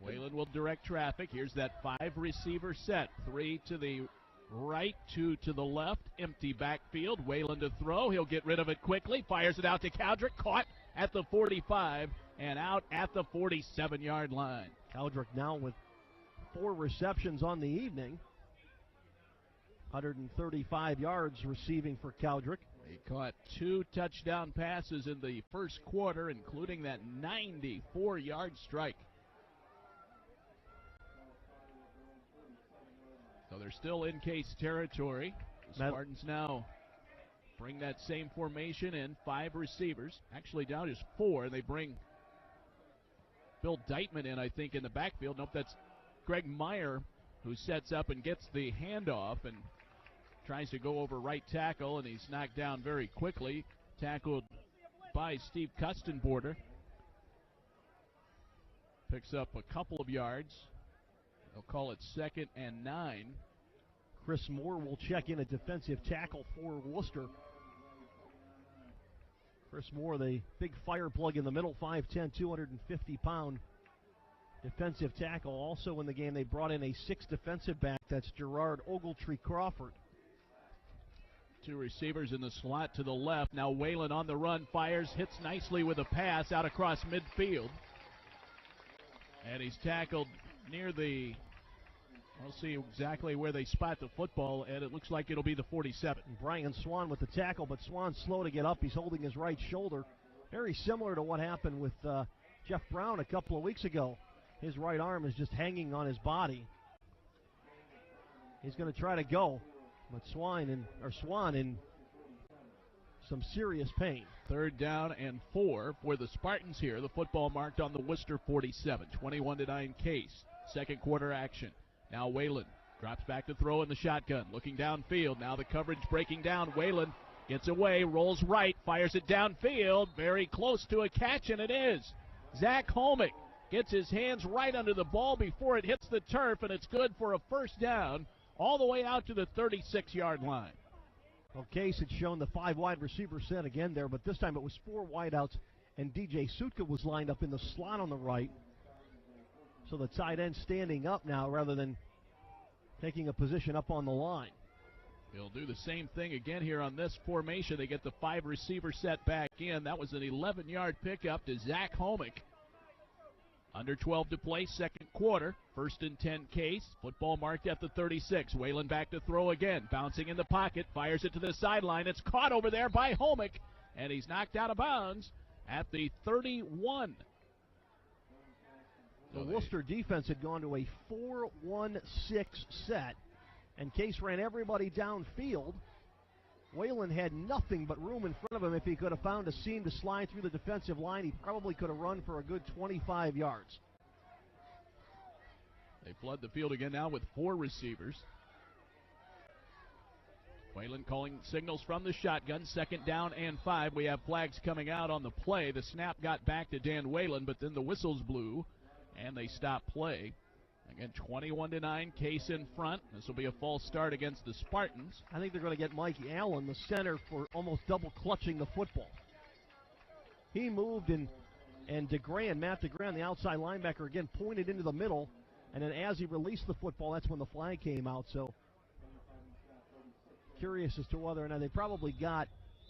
Whalen will direct traffic. Here's that 5-receiver set. 3 to the right, 2 to the left. Empty backfield. Whalen to throw. He'll get rid of it quickly. Fires it out to Cowdrick. Caught at the 45 and out at the 47-yard line. Cowdrick now with 4 receptions on the evening. 135 yards receiving for Cowdrick. He caught 2 touchdown passes in the first quarter, including that 94-yard strike. So they're still in Case territory. The Spartans now bring that same formation in. 5 receivers. Actually down just 4. And they bring Bill Deitman in, I think, in the backfield. Nope, that's Greg Meyer who sets up and gets the handoff and tries to go over right tackle, and he's knocked down very quickly. Tackled by Steve Kustenborder. Picks up a couple of yards. They'll call it 2nd and 9. Chris Moore will check in at defensive tackle for Wooster. Chris Moore, the big fire plug in the middle, 5'10", 250-pound defensive tackle. Also in the game, they brought in a 6th defensive back. That's Gerard Ogletree Crawford. 2 receivers in the slot to the left. Now Whalen on the run, fires, hits nicely with a pass out across midfield. And he's tackled near the, we'll see exactly where they spot the football, and it looks like it'll be the 47. Brian Swan with the tackle, but Swan's slow to get up. He's holding his right shoulder. Very similar to what happened with Jeff Brown a couple of weeks ago. His right arm is just hanging on his body. He's going to try to go, but Swan in some serious pain. 3rd down and 4 for the Spartans here. The football marked on the Wooster 47. 21-9 Case. Second quarter action. Now Whalen drops back to throw in the shotgun. Looking downfield. Now the coverage breaking down. Whalen gets away, rolls right, fires it downfield. Very close to a catch, and it is. Zach Holmick gets his hands right under the ball before it hits the turf, and it's good for a 1st down all the way out to the 36-yard line. Well, Case had shown the 5 wide receiver set again there, but this time it was 4 wideouts, and DJ Sutka was lined up in the slot on the right. So the tight end standing up now rather than taking a position up on the line. He'll do the same thing again here on this formation. They get the 5 receiver set back in. That was an 11-yard pickup to Zach Holmick. Under 12 to play, second quarter. 1st and 10 Case. Football marked at the 36. Whalen back to throw again. Bouncing in the pocket. Fires it to the sideline. It's caught over there by Holmick. And he's knocked out of bounds at the 31. The Wooster defense had gone to a 4-1-6 set. And Case ran everybody downfield. Whalen had nothing but room in front of him. If he could have found a seam to slide through the defensive line, he probably could have run for a good 25 yards. They flood the field again now with 4 receivers. Whalen calling signals from the shotgun. 2nd down and 5. We have flags coming out on the play. The snap got back to Dan Whalen, but then the whistles blew, and they stopped play. Again, 21-9, Case in front. This will be a false start against the Spartans. I think they're going to get Mike Allen, the center, for almost double clutching the football. He moved, and Matt DeGran, the outside linebacker, again pointed into the middle. And then as he released the football, that's when the flag came out. So curious as to whether or not they probably got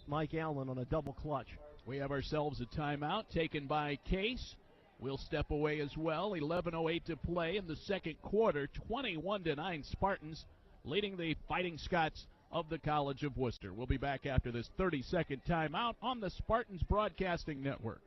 Mike Allen on a double clutch. We have ourselves a timeout taken by Case. We'll step away as well. 11:08 to play in the second quarter. 21-9 Spartans leading the Fighting Scots of the College of Wooster. We'll be back after this 30-second timeout on the Spartans Broadcasting Network.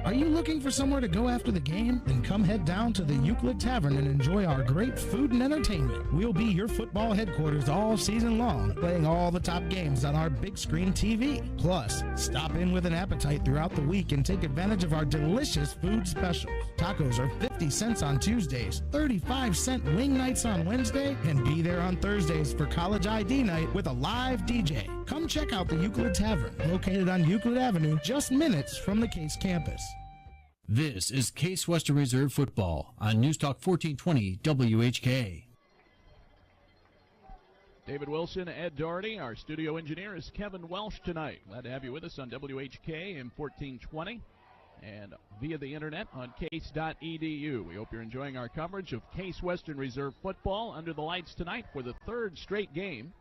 Are you looking for somewhere to go after the game? Then come head down to the Euclid Tavern and enjoy our great food and entertainment. We'll be your football headquarters all season long, playing all the top games on our big screen TV. Plus, stop in with an appetite throughout the week and take advantage of our delicious food specials. Tacos are 50 cents on Tuesdays, 35-cent wing nights on Wednesday, and be there on Thursdays for college ID night with a live DJ. Come check out the Euclid Tavern, located on Euclid Avenue, just minutes from the Case campus. This is Case Western Reserve Football on News Talk 1420 WHK. David Wilson, Ed Doherty. Our studio engineer is Kevin Welsh tonight. Glad to have you with us on WHK in 1420 and via the internet on case.edu. We hope you're enjoying our coverage of Case Western Reserve Football under the lights tonight for the third straight game.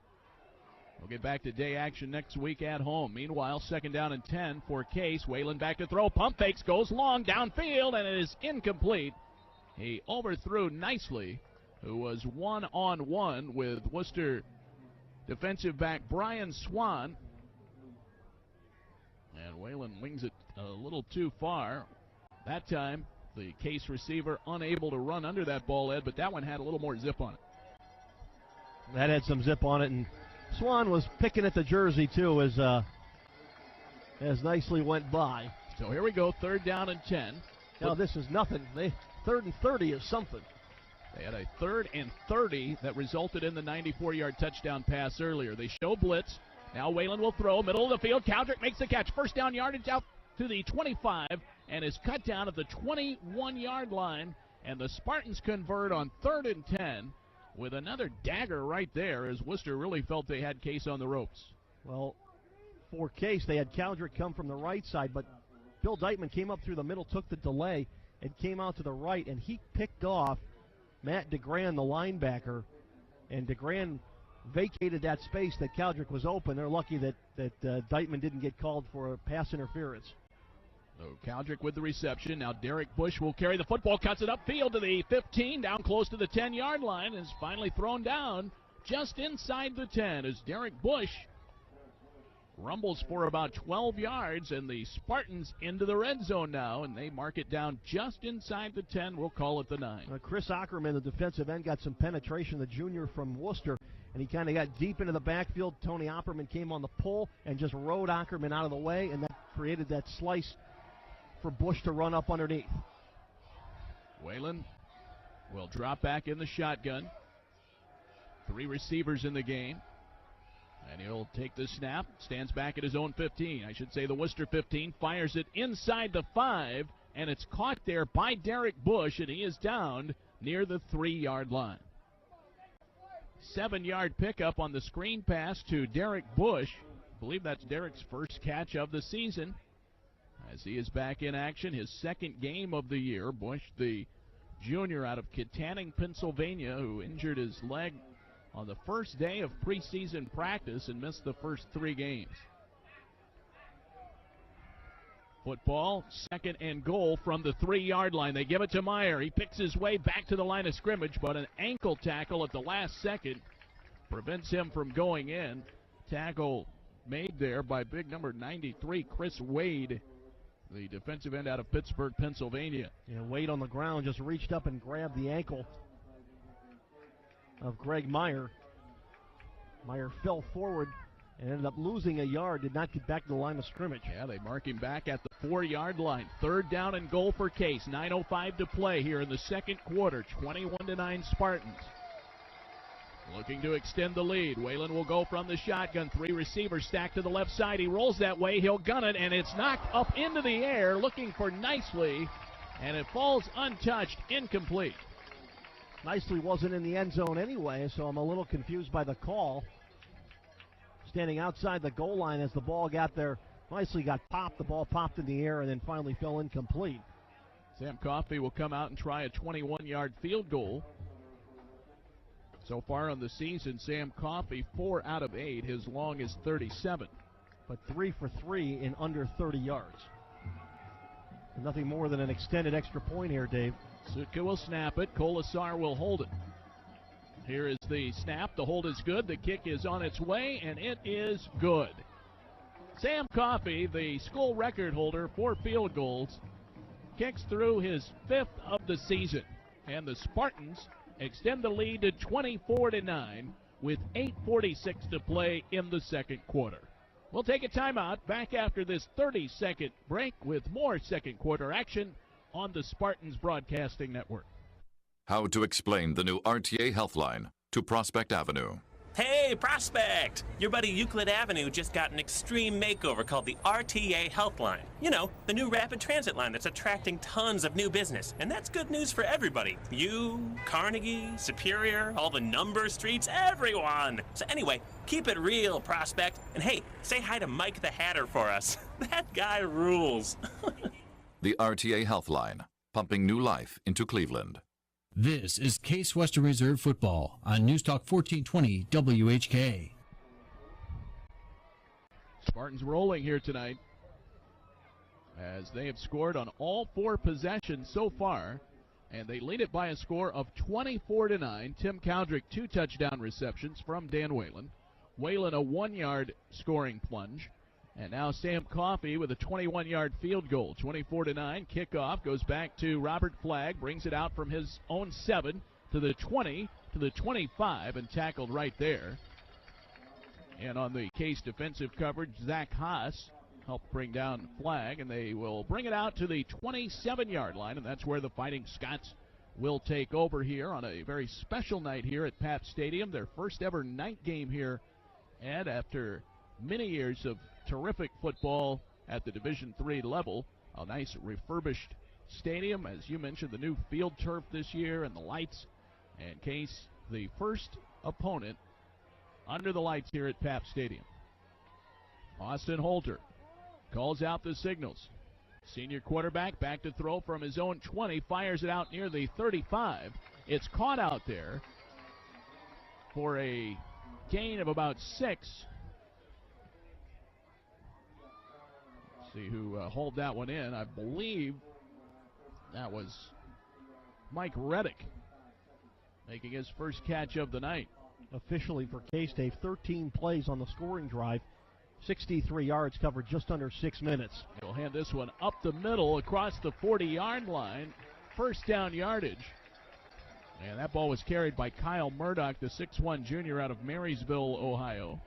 We'll get back to day action next week at home. Meanwhile, 2nd down and 10 for Case. Whalen back to throw. Pump fakes, goes long downfield, and it is incomplete. He overthrew nicely, who was one-on-one with Wooster defensive back Brian Swan. And Whalen wings it a little too far. That time, the Case receiver unable to run under that ball, Ed, but that one had a little more zip on it. That had some zip on it, and Swan was picking at the jersey, too, as nicely went by. So here we go, 3rd down and 10. Now, this is nothing. 3rd and 30 is something. They had a 3rd and 30 that resulted in the 94-yard touchdown pass earlier. They show blitz. Now Whalen will throw, middle of the field. Caldrick makes the catch. 1st down yardage out to the 25 and is cut down at the 21-yard line. And the Spartans convert on 3rd and 10. With another dagger right there, as Wooster really felt they had Case on the ropes. Well, for Case, they had Caldrick come from the right side, but Bill Deitman came up through the middle, took the delay, and came out to the right, and he picked off Matt DeGran, the linebacker, and DeGran vacated that space that Caldrick was open. They're lucky that Deitman didn't get called for a pass interference. So Caldrick with the reception. Now Derek Bush will carry the football, cuts it upfield to the 15, down close to the 10-yard line, and is finally thrown down just inside the 10 as Derek Bush rumbles for about 12 yards, and the Spartans into the red zone now, and they mark it down just inside the 10. We'll call it the 9. Chris Ackerman, the defensive end, got some penetration, the junior from Wooster, and he kind of got deep into the backfield. Tony Opperman came on the pull and just rode Ackerman out of the way, and that created that slice for Bush to run up underneath. Whalen will drop back in the shotgun. 3 receivers in the game. And he'll take the snap, stands back at his own 15. I should say the Wooster 15, fires it inside the 5, and it's caught there by Derek Bush, and he is down near the 3-yard line. 7-yard pickup on the screen pass to Derek Bush. I believe that's Derek's first catch of the season, as he is back in action, his 2nd game of the year. Bush, the junior out of Kittanning, Pennsylvania, who injured his leg on the first day of preseason practice and missed the first 3 games. Football, 2nd and goal from the 3-yard line. They give it to Meyer. He picks his way back to the line of scrimmage, but an ankle tackle at the last second prevents him from going in. Tackle made there by big number 93, Chris Wade, the defensive end out of Pittsburgh, Pennsylvania. Yeah, Wade on the ground just reached up and grabbed the ankle of Greg Meyer. Meyer fell forward and ended up losing a yard, did not get back to the line of scrimmage. Yeah, they mark him back at the 4-yard line. 3rd down and goal for Case. 9:05 to play here in the 2nd quarter. 21-9 Spartans. Looking to extend the lead. Whalen will go from the shotgun. 3 receivers stacked to the left side. He rolls that way. He'll gun it, and it's knocked up into the air, looking for Nicely, and it falls untouched, incomplete. Nicely wasn't in the end zone anyway, so I'm a little confused by the call. Standing outside the goal line as the ball got there. Nicely got popped. The ball popped in the air and then finally fell incomplete. Sam Coffey will come out and try a 21-yard field goal. So far on the season, Sam Coffey, 4 out of 8. His long is 37. But 3 for 3 in under 30 yards. And nothing more than an extended extra point here, Dave. Sutka will snap it. Colasar will hold it. Here is the snap. The hold is good. The kick is on its way, and it is good. Sam Coffey, the school record holder for field goals, kicks through his 5th of the season. And the Spartans extend the lead to 24-9 with 8:46 to play in the second quarter. We'll take a timeout back after this 30-second break with more second quarter action on the Spartans Broadcasting Network. How to explain the new RTA Healthline to Prospect Avenue. Hey, Prospect! Your buddy Euclid Avenue just got an extreme makeover called the RTA Healthline. You know, the new rapid transit line that's attracting tons of new business. And that's good news for everybody. You, Carnegie, Superior, all the number streets, everyone! So anyway, keep it real, Prospect. And hey, say hi to Mike the Hatter for us. That guy rules. The RTA Healthline, pumping new life into Cleveland. This is Case Western Reserve Football on News Talk 1420 WHK. Spartans rolling here tonight as they have scored on all 4 possessions so far, and they lead it by a score of 24-9. Tim Cowdrick, 2 touchdown receptions from Dan Whalen. Whalen, a 1-yard scoring plunge. And now Sam Coffey with a 21-yard field goal. 24-9. Kickoff goes back to Robert Flagg. Brings it out from his own 7 to the 20 to the 25 and tackled right there. And on the Case defensive coverage, Zach Haas helped bring down Flagg, and they will bring it out to the 27-yard line, and that's where the Fighting Scots will take over here on a very special night here at Pabst Stadium. Their first ever night game here, Ed, after many years of terrific football at the Division III level. A nice refurbished stadium, as you mentioned, the new field turf this year and the lights. And Case, the first opponent under the lights here at Pabst Stadium. Austin Holter calls out the signals. Senior quarterback back to throw from his own 20, fires it out near the 35. It's caught out there for a gain of about 6. See who hauled that one in. I believe that was Mike Reddick making his first catch of the night. Officially for K-State, 13 plays on the scoring drive, 63 yards covered just under 6 minutes. He'll hand this one up the middle across the 40-yard line. First down yardage. And that ball was carried by Kyle Murdoch, the 6'1 junior out of Marysville, Ohio.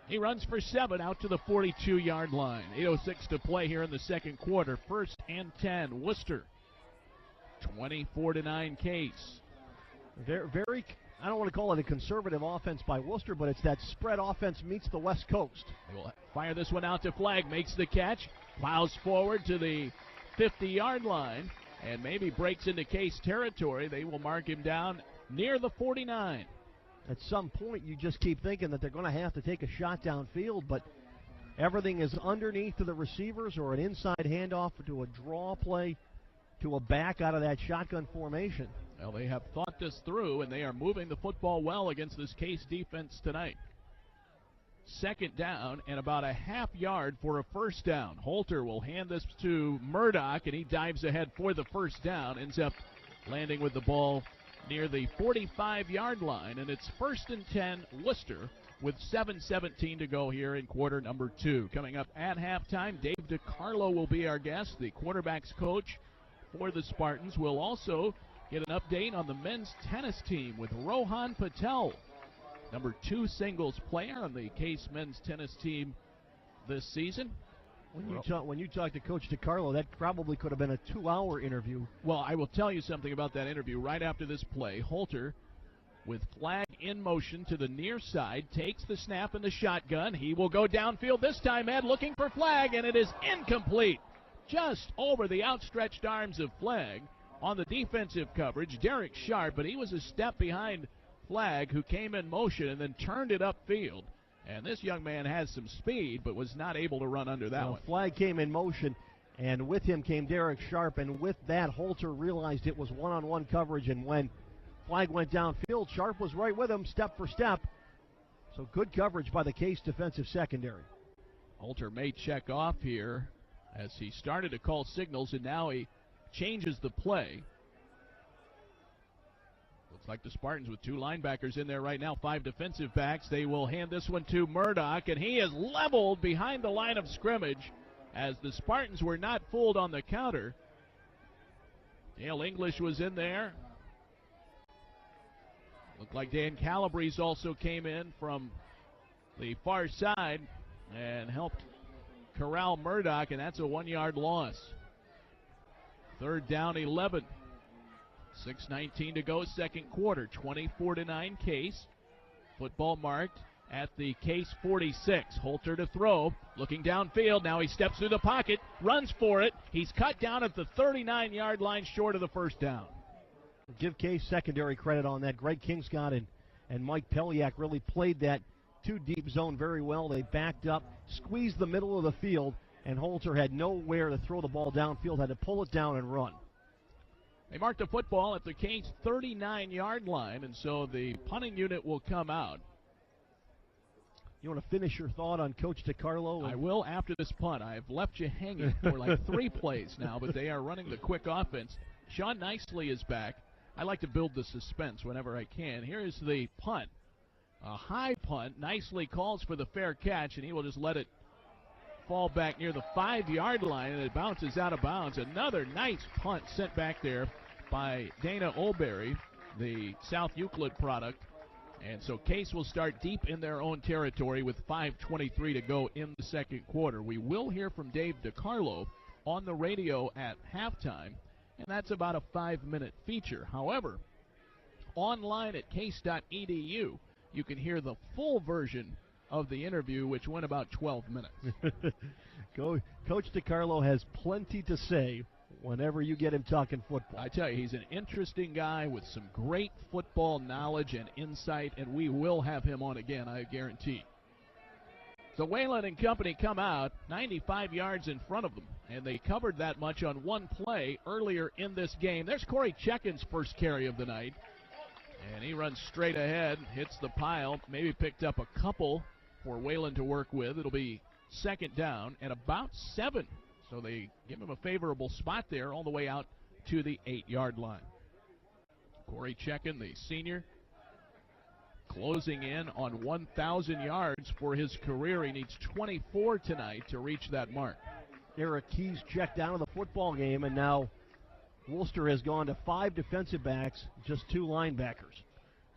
He runs for 7 out to the 42-yard line. 8:06 to play here in the second quarter. 1st and 10, Wooster. 24-9 Case. Very, I don't want to call it a conservative offense by Wooster, but it's that spread offense meets the West Coast. They will fire this one out to Flagg. Makes the catch. Plows forward to the 50-yard line and maybe breaks into Case territory. They will mark him down near the 49. At some point, you just keep thinking that they're going to have to take a shot downfield, but everything is underneath to the receivers or an inside handoff to a draw play to a back out of that shotgun formation. Well, they have thought this through, and they are moving the football well against this Case defense tonight. 2nd down and about a half yard for a first down. Holter will hand this to Murdoch, and he dives ahead for the first down, ends up landing with the ball near the 45-yard line, and it's 1st and 10 Wooster with 7:17 to go here in quarter number 2. Coming up at halftime, Dave DiCarlo will be our guest, the quarterback's coach for the Spartans. We'll also get an update on the men's tennis team with Rohan Patel, number 2 singles player on the Case men's tennis team this season. When you talk to Coach DiCarlo, that probably could have been a 2-hour interview. Well, I will tell you something about that interview right after this play. Holter, with Flagg in motion to the near side, takes the snap in the shotgun. He will go downfield this time, Ed, looking for Flagg, and it is incomplete. Just over the outstretched arms of Flagg on the defensive coverage, Derek Sharp, but he was a step behind Flagg, who came in motion and then turned it upfield. And this young man has some speed, but was not able to run under that one. Flagg came in motion, and with him came Derek Sharp, and with that, Holter realized it was one-on-one coverage, and when Flagg went downfield, Sharp was right with him, step for step. So good coverage by the Case defensive secondary. Holter may check off here as he started to call signals, and now he changes the play. Looks like the Spartans with 2 linebackers in there right now, 5 defensive backs. They will hand this one to Murdoch, and he is leveled behind the line of scrimmage as the Spartans were not fooled on the counter. Dale English was in there. Looked like Dan Calabrese also came in from the far side and helped corral Murdoch, and that's a 1-yard loss. 3rd down, 11. 6:19 to go, second quarter. 24-9 Case. Football marked at the Case 46. Holter to throw, looking downfield. Now he steps through the pocket, runs for it. He's cut down at the 39-yard line, short of the first down. Give Case secondary credit on that. Greg Kingscott and Mike Peliak really played that 2-deep zone very well. They backed up, squeezed the middle of the field, and Holter had nowhere to throw the ball downfield, had to pull it down and run. They marked the football at the Case 39-yard line, and so the punting unit will come out. You want to finish your thought on Coach DiCarlo? I will after this punt. I've left you hanging for like 3 plays now, but they are running the quick offense. Sean Nicely is back. I like to build the suspense whenever I can. Here is the punt. A high punt. Nicely calls for the fair catch, and he will just let it fall back near the 5-yard line, and it bounces out of bounds. Another nice punt sent back there by Dana Olberry, the South Euclid product. And so Case will start deep in their own territory with 5:23 to go in the second quarter. We will hear from Dave DiCarlo on the radio at halftime, and that's about a 5-minute feature. However, online at case.edu, you can hear the full version of the interview, which went about 12 minutes. Coach DiCarlo has plenty to say whenever you get him talking football. I tell you, he's an interesting guy with some great football knowledge and insight, and we will have him on again, I guarantee. So Whalen and company come out 95 yards in front of them, and they covered that much on one play earlier in this game. There's Corey Checkin's first carry of the night, and he runs straight ahead, hits the pile, maybe picked up a couple for Whalen to work with. It'll be second down and about 7. So they give him a favorable spot there all the way out to the 8-yard line. Corey Checkin, the senior, closing in on 1,000 yards for his career. He needs 24 tonight to reach that mark. Eric Keys checked out of the football game, and now Wooster has gone to 5 defensive backs, just 2 linebackers.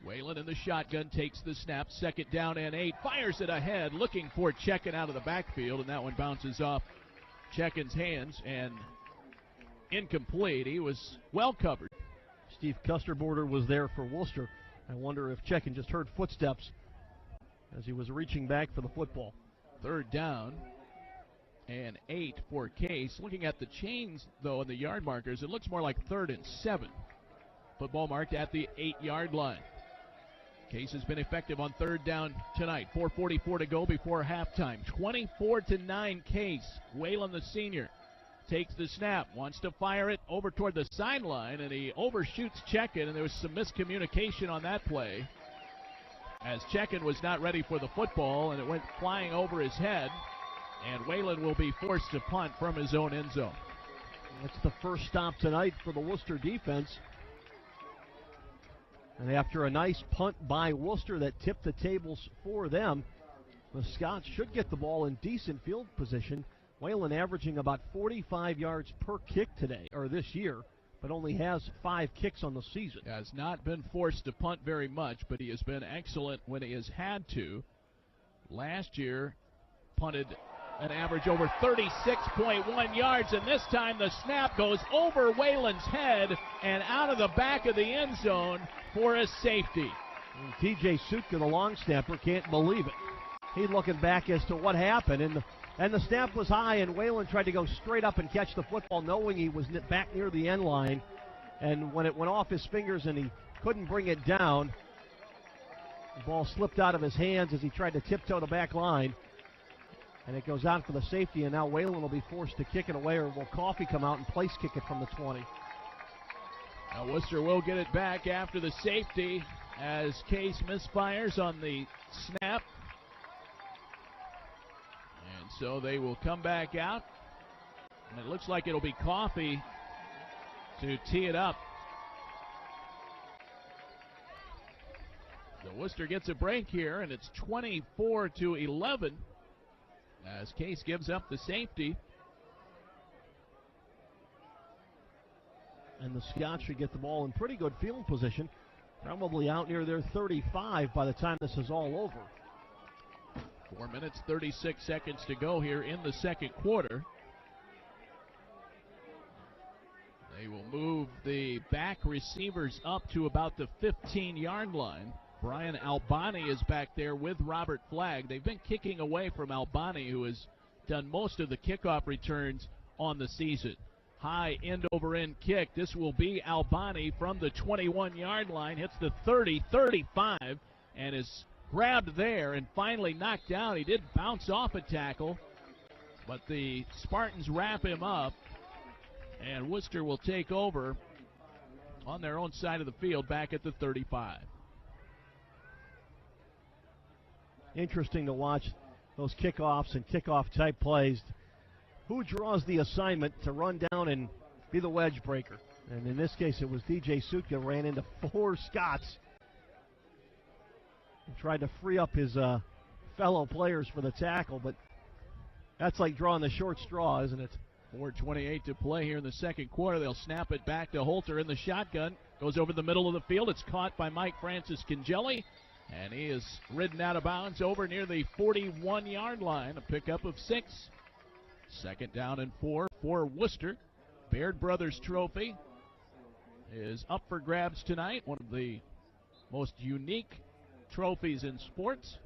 Whalen in the shotgun takes the snap, second down and 8, fires it ahead, looking for Checkin out of the backfield, and that one bounces off Checkin's hands and incomplete. He was well covered. Steve Custerborder was there for Wooster. I wonder if Checkin just heard footsteps as he was reaching back for the football. Third down and 8 for Case. Looking at the chains, though, and the yard markers, it looks more like 3rd and 7. Football marked at the 8-yard line. Case has been effective on third down tonight. 4:44 to go before halftime. 24-9 Case. Whalen, the senior, takes the snap, wants to fire it over toward the sideline, and he overshoots Checkin, and there was some miscommunication on that play as Checkin was not ready for the football, and it went flying over his head, and Whalen will be forced to punt from his own end zone. That's the first stop tonight for the Wooster defense. And after a nice punt by Wooster that tipped the tables for them, the Scots should get the ball in decent field position. Whalen averaging about 45 yards per kick today, or this year, but only has 5 kicks on the season. Has not been forced to punt very much, but he has been excellent when he has had to. Last year, punted an average over 36.1 yards, and this time the snap goes over Whalen's head and out of the back of the end zone for a safety. And TJ Sutka, the long snapper, can't believe it. He's looking back as to what happened, and the snap was high, and Whalen tried to go straight up and catch the football knowing he was back near the end line, and when it went off his fingers and he couldn't bring it down, the ball slipped out of his hands as he tried to tiptoe the back line. And it goes out for the safety, and now Whalen will be forced to kick it away, or will Coffey come out and place kick it from the 20? Now Wooster will get it back after the safety as Case misfires on the snap. And so they will come back out. And it looks like it'll be Coffey to tee it up. Wooster gets a break here, and it's 24-11 as Case gives up the safety. And the Scots should get the ball in pretty good field position, probably out near their 35 by the time this is all over. 4 minutes, 36 seconds to go here in the second quarter. They will move the back receivers up to about the 15-yard line. Brian Albani is back there with Robert Flagg. They've been kicking away from Albani, who has done most of the kickoff returns on the season. High end-over-end kick. This will be Albani from the 21-yard line. Hits the 30, 35, and is grabbed there and finally knocked down. He did bounce off a tackle, but the Spartans wrap him up, and Wooster will take over on their own side of the field back at the 35. Interesting to watch those kickoffs and kickoff-type plays. Who draws the assignment to run down and be the wedge breaker? And in this case, it was DJ Sutka, ran into 4 Scots and tried to free up his fellow players for the tackle, but that's like drawing the short straw, isn't it? 4:28 to play here in the second quarter. They'll snap it back to Holter in the shotgun. Goes over the middle of the field. It's caught by Mike Francis Kingelli, and he is ridden out of bounds over near the 41-yard line. A pickup of 6. Second down and 4 for Wooster. Baird Brothers Trophy is up for grabs tonight. One of the most unique trophies in sports.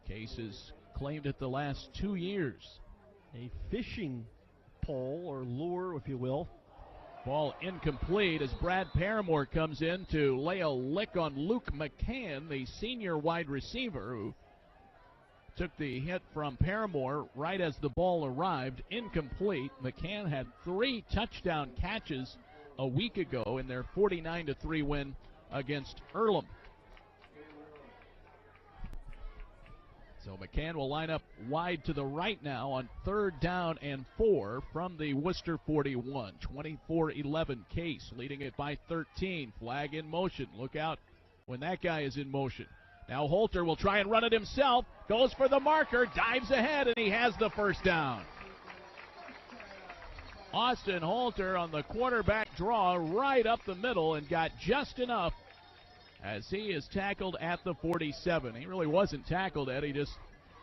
Case has claimed it the last 2 years. A fishing pole or lure, if you will. Ball incomplete as Brad Paramore comes in to lay a lick on Luke McCann, the senior wide receiver, who took the hit from Paramore right as the ball arrived. Incomplete. McCann had 3 touchdown catches a week ago in their 49-3 win against Earlham. So McCann will line up wide to the right now on 3rd down and 4 from the Wooster 41. 24-11 Case, leading it by 13. Flag in motion. Look out when that guy is in motion. Now Holter will try and run it himself. Goes for the marker, dives ahead, and he has the first down. Austin Holter on the quarterback draw right up the middle and got just enough as he is tackled at the 47. He really wasn't tackled, Ed. He just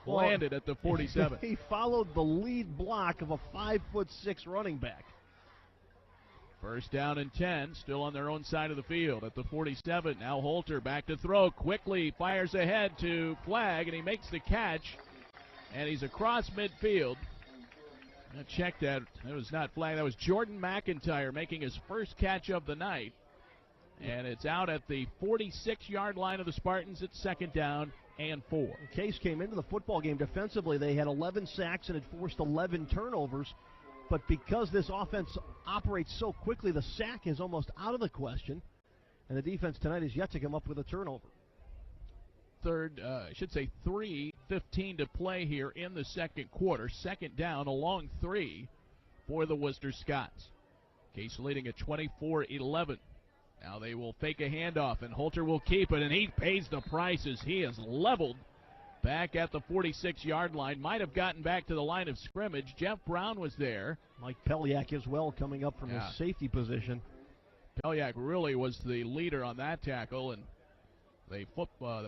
landed at the 47. He followed the lead block of a 5'6" running back. First down and 10, still on their own side of the field at the 47. Now Holter back to throw, quickly fires ahead to Flagg, and he makes the catch, and he's across midfield. I checked that. That was not Flagg. That was Jordan McIntyre making his first catch of the night. And it's out at the 46-yard line of the Spartans. It's 2nd down and 4. Case came into the football game defensively. They had 11 sacks and had forced 11 turnovers. But because this offense operates so quickly, the sack is almost out of the question. And the defense tonight is yet to come up with a turnover. 3:15 to play here in the second quarter. 2nd down, a long 3 for the Wooster Scots. Case leading at 24-11. Now they will fake a handoff, and Holter will keep it, and he pays the price as he is leveled back at the 46-yard line. Might have gotten back to the line of scrimmage. Jeff Brown was there. Mike Peliak as well coming up from his safety position. Peliak really was the leader on that tackle, and they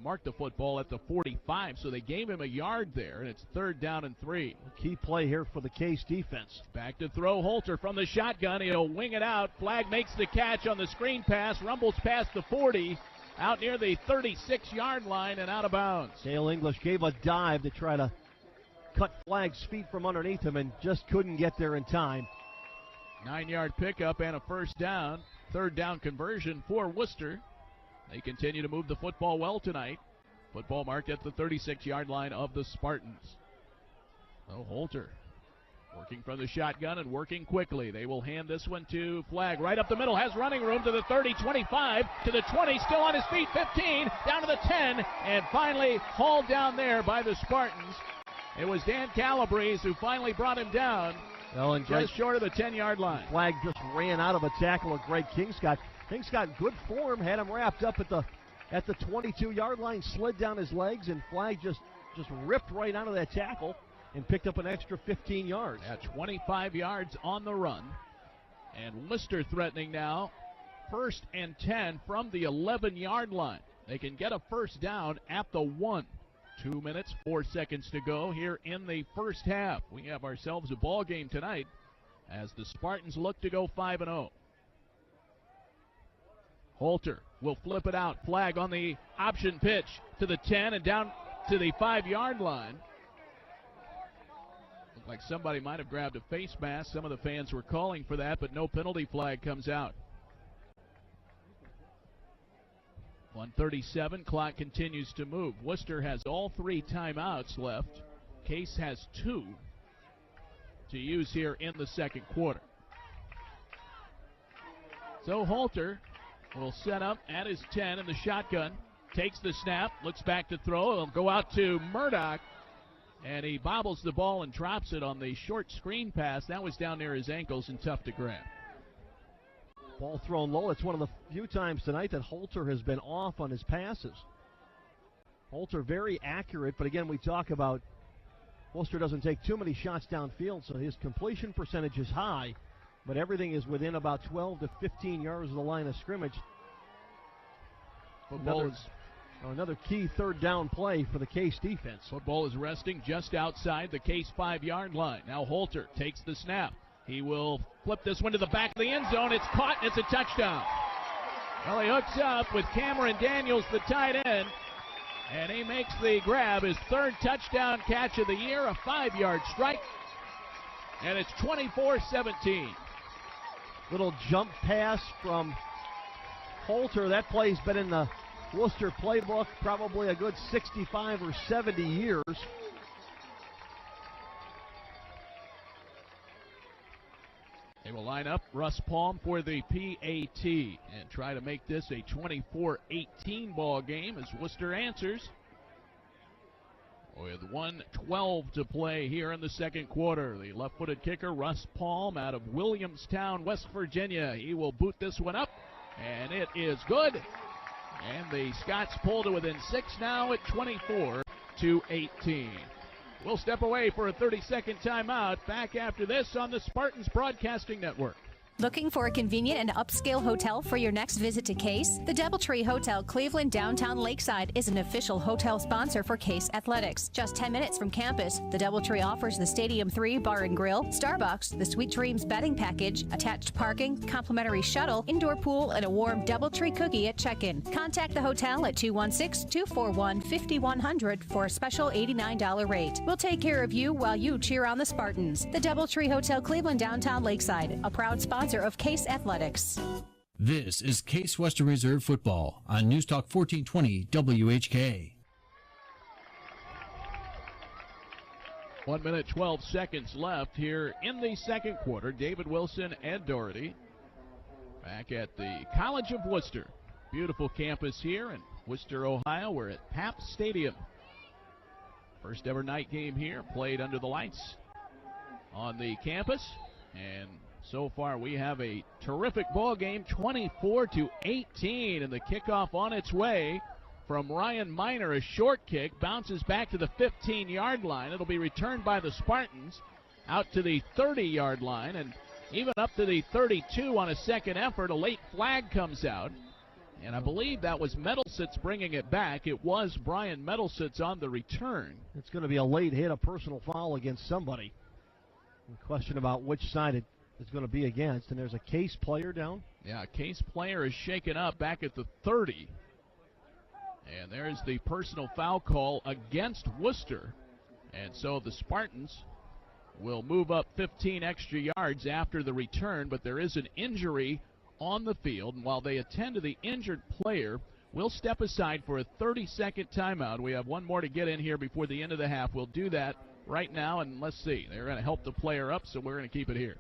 marked the football at the 45, so they gave him a yard there, and it's 3rd down and 3. A key play here for the Case defense. Back to throw Holter from the shotgun. He'll wing it out. Flagg makes the catch on the screen pass, rumbles past the 40, out near the 36-yard line and out of bounds. Dale English gave a dive to try to cut Flagg's feet from underneath him and just couldn't get there in time. 9-yard pickup and a first down. 3rd down conversion for Wooster. They continue to move the football well tonight. Football marked at the 36-yard line of the Spartans. Oh, Holter working from the shotgun and working quickly. They will hand this one to Flagg. Right up the middle, has running room to the 30, 25, to the 20, still on his feet, 15, down to the 10, and finally hauled down there by the Spartans. It was Dan Calabrese who finally brought him down just short of the 10-yard line. Flagg just ran out of a tackle of Greg Kingscott. Kingscott, good form, had him wrapped up at the at the 22-yard line, slid down his legs, and Flagg just ripped right out of that tackle and picked up an extra 15 yards. At 25 yards on the run. And Wooster threatening now, 1st and 10 from the 11-yard line. They can get a first down at the 1. 2 minutes, 4 seconds to go here in the first half. We have ourselves a ball game tonight as the Spartans look to go 5-0. Holter will flip it out. Flagg on the option pitch to the 10 and down to the 5-yard line. Looked like somebody might have grabbed a face mask. Some of the fans were calling for that, but no penalty flag comes out. 1:37, clock continues to move. Wooster has all 3 timeouts left. Case has 2 to use here in the second quarter. So Holter will set up at his 10 in the shotgun. Takes the snap, looks back to throw. He'll go out to Murdoch, and he bobbles the ball and drops it on the short screen pass. That was down near his ankles and tough to grab. Ball thrown low. It's one of the few times tonight that Holter has been off on his passes. Holter very accurate, but again, we talk about Wooster doesn't take too many shots downfield, so his completion percentage is high, but everything is within about 12 to 15 yards of the line of scrimmage. Another key third down play for the Case defense. Football is resting just outside the Case 5-yard line. Now Holter takes the snap. He will flip this one to the back of the end zone. It's caught, and it's a touchdown. Well, he hooks up with Cameron Daniels, the tight end, and he makes the grab, his 3rd touchdown catch of the year, a 5-yard strike, and it's 24-17. Little jump pass from Holter. That play's been in the Wooster playbook probably a good 65 or 70 years. They will line up Russ Palm for the PAT and try to make this a 24-18 ball game as Wooster answers with 1:12 to play here in the second quarter. The left-footed kicker, Russ Palm, out of Williamstown, West Virginia. He will boot this one up, and it is good. And the Scots pull to within 6 now at 24-18. We'll step away for a 30-second timeout. Back after this on the Spartans Broadcasting Network. Looking for a convenient and upscale hotel for your next visit to Case? The DoubleTree Hotel Cleveland Downtown Lakeside is an official hotel sponsor for Case Athletics. Just 10 minutes from campus, the DoubleTree offers the Stadium 3 Bar and Grill, Starbucks, the Sweet Dreams bedding package, attached parking, complimentary shuttle, indoor pool, and a warm DoubleTree cookie at check-in. Contact the hotel at 216-241-5100 for a special $89 rate. We'll take care of you while you cheer on the Spartans. The DoubleTree Hotel Cleveland Downtown Lakeside, a proud sponsor of Case Athletics. This is Case Western Reserve Football on News Talk 1420 WHK. 1 minute, 12 seconds left here in the second quarter. David Wilson, Ed Doherty back at the College of Wooster. Beautiful campus here in Wooster, Ohio. We're at Pabst Stadium. First ever night game here, played under the lights on the campus. And so far, we have a terrific ball game, 24-18, and the kickoff on its way from Ryan Miner. A short kick bounces back to the 15-yard line. It'll be returned by the Spartans out to the 30-yard line, and even up to the 32 on a second effort. A late flag comes out, and I believe that was Metalsitz bringing it back. It was Brian Metalsitz on the return. It's going to be a late hit, a personal foul against somebody. A question about which side it is going to be against, and there's a Case player down. Yeah, a Case player is shaken up back at the 30. And there's the personal foul call against Wooster. And so the Spartans will move up 15 extra yards after the return, but there is an injury on the field. And while they attend to the injured player, we'll step aside for a 30-second timeout. We have one more to get in here before the end of the half. We'll do that right now, and let's see. They're going to help the player up, so we're going to keep it here.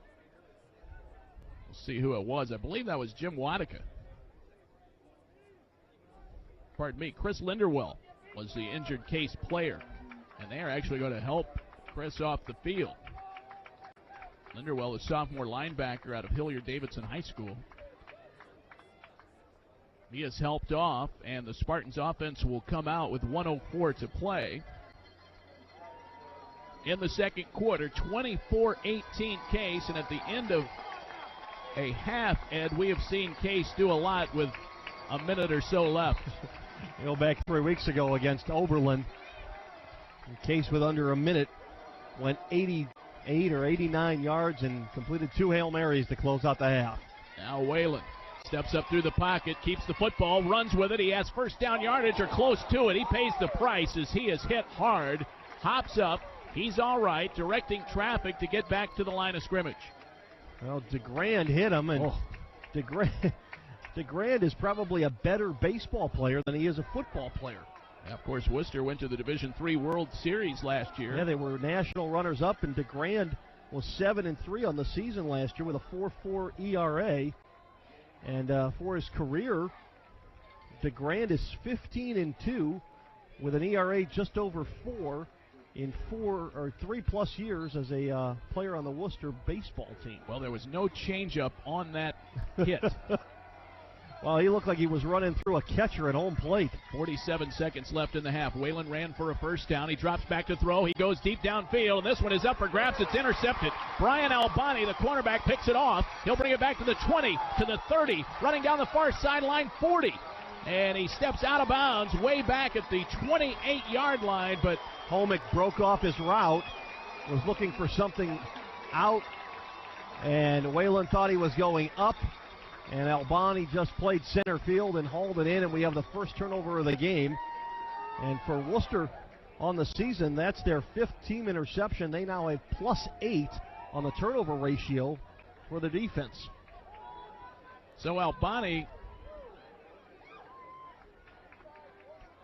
We'll see who it was. I believe that was Jim Wadika. Pardon me, Chris Linderwell was the injured Case player, and they are actually going to help Chris off the field. Linderwell, a sophomore linebacker out of Hilliard-Davidson High School. He is helped off, and the Spartans offense will come out with 1:04 to play. In the second quarter, 24-18 Case, and at the end of a half, Ed, we have seen Case do a lot with a minute or so left. You know, back 3 weeks ago against Oberlin, Case with under a minute went 88 or 89 yards and completed 2 Hail Marys to close out the half. Now Whalen steps up through the pocket, keeps the football, runs with it. He has first down yardage or close to it. He pays the price as he is hit hard, hops up. He's all right, directing traffic to get back to the line of scrimmage. Well, DeGrand hit him, and DeGrand is probably a better baseball player than he is a football player. Yeah, of course, Wooster went to the Division III World Series last year. Yeah, they were national runners-up, and DeGrand was 7-3 on the season last year with a 4.4 ERA. And for his career, DeGrand is 15-2 with an ERA just over 4 in 3+ years as a player on the Wooster baseball team. Well, there was no changeup on that hit. Well, he looked like he was running through a catcher at home plate. 47 seconds left in the half. Whalen ran for a first down. He drops back to throw. He goes deep downfield, and this one is up for grabs. It's intercepted. Brian Albani, the cornerback, picks it off. He'll bring it back to the 20, to the 30, running down the far sideline, 40. And he steps out of bounds way back at the 28-yard line, but Homick broke off his route, was looking for something out, and Whalen thought he was going up. And Albani just played center field and hauled it in, and we have the first turnover of the game. And for Wooster on the season, that's their 5th team interception. They now have +8 on the turnover ratio for the defense. So Albani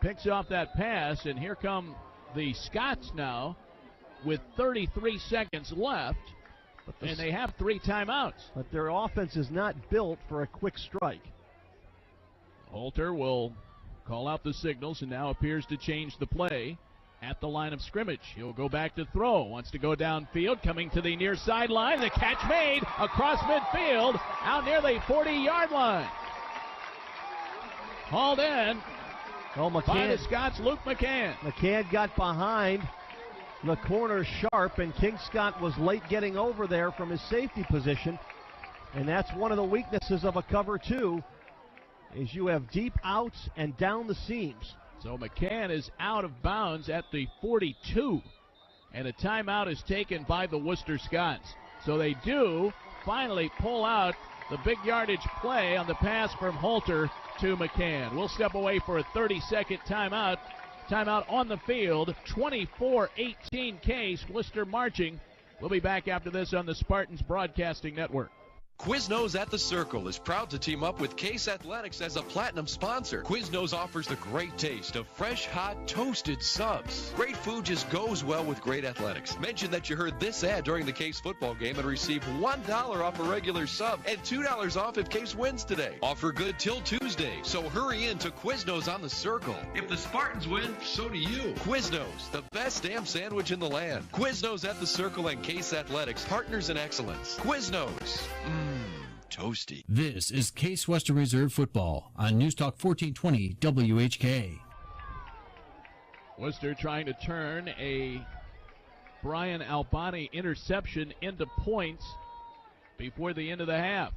picks off that pass, and here come the Scots now with 33 seconds left. And they have 3 timeouts. But their offense is not built for a quick strike. Holter will call out the signals and now appears to change the play at the line of scrimmage. He'll go back to throw. Wants to go downfield, coming to the near sideline. The catch made across midfield, out near the 40-yard line. Hauled in by the Scots, Luke McCann. McCann got behind the corner sharp, and King Scott was late getting over there from his safety position. And that's one of the weaknesses of a cover 2, is you have deep outs and down the seams. So McCann is out of bounds at the 42, and a timeout is taken by the Wooster Scots. So they do finally pull out the big yardage play on the pass from Holter to McCann. We'll step away for a 30-second timeout. Timeout on the field. 24-18 Case. Wooster marching. We'll be back after this on the Spartans Broadcasting Network. Quiznos at the Circle is proud to team up with Case Athletics as a platinum sponsor. Quiznos offers the great taste of fresh, hot, toasted subs. Great food just goes well with great athletics. Mention that you heard this ad during the Case football game and receive $1 off a regular sub and $2 off if Case wins today. Offer good till Tuesday, so hurry in to Quiznos on the Circle. If the Spartans win, so do you. Quiznos, the best damn sandwich in the land. Quiznos at the Circle and Case Athletics, partners in excellence. Quiznos. Toasty. This is Case Western Reserve Football on News Talk 1420 WHK. Wooster trying to turn a Brian Albani interception into points before the end of the half.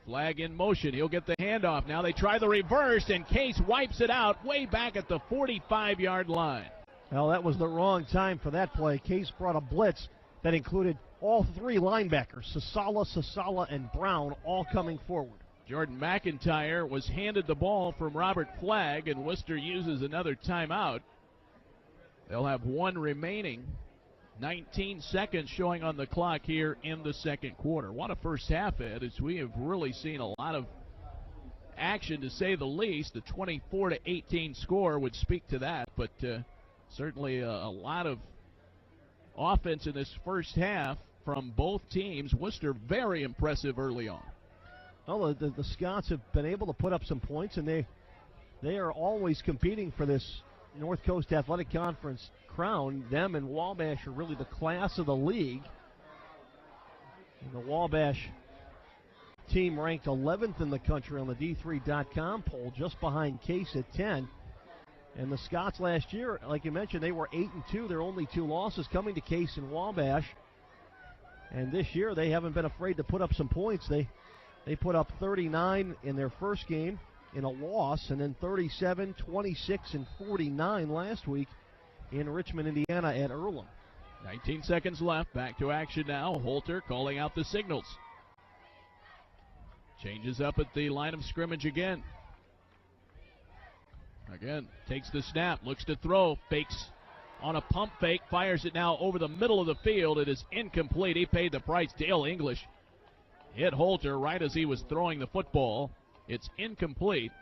Flag in motion. He'll get the handoff. Now they try the reverse, and Case wipes it out way back at the 45-yard line. Well, that was the wrong time for that play. Case brought a blitz that included all 3 linebackers, Sasala, and Brown, all coming forward. Jordan McIntyre was handed the ball from Robert Flagg, and Wooster uses another timeout. They'll have 1 remaining. 19 seconds showing on the clock here in the second quarter. What a first half, Ed, as we have really seen a lot of action, to say the least. The 24-18 score would speak to that, but certainly a lot of offense in this first half from both teams. Wooster very impressive early on. Well, the Scots have been able to put up some points, and they are always competing for this North Coast Athletic Conference crown. Them and Wabash are really the class of the league. And the Wabash team ranked 11th in the country on the D3.com poll, just behind Case at 10. And the Scots last year, like you mentioned, they were 8-2. Their only 2 losses coming to Case and Wabash. And this year they haven't been afraid to put up some points. They put up 39 in their first game in a loss, and then 37, 26, and 49 last week in Richmond, Indiana at Earlham. 19 seconds left. Back to action now. Holter calling out the signals. Changes up at the line of scrimmage again. Again, takes the snap, looks to throw, fakes on a pump fake, fires it now over the middle of the field. It is incomplete. He paid the price. Dale English hit Holter right as he was throwing the football. It's incomplete.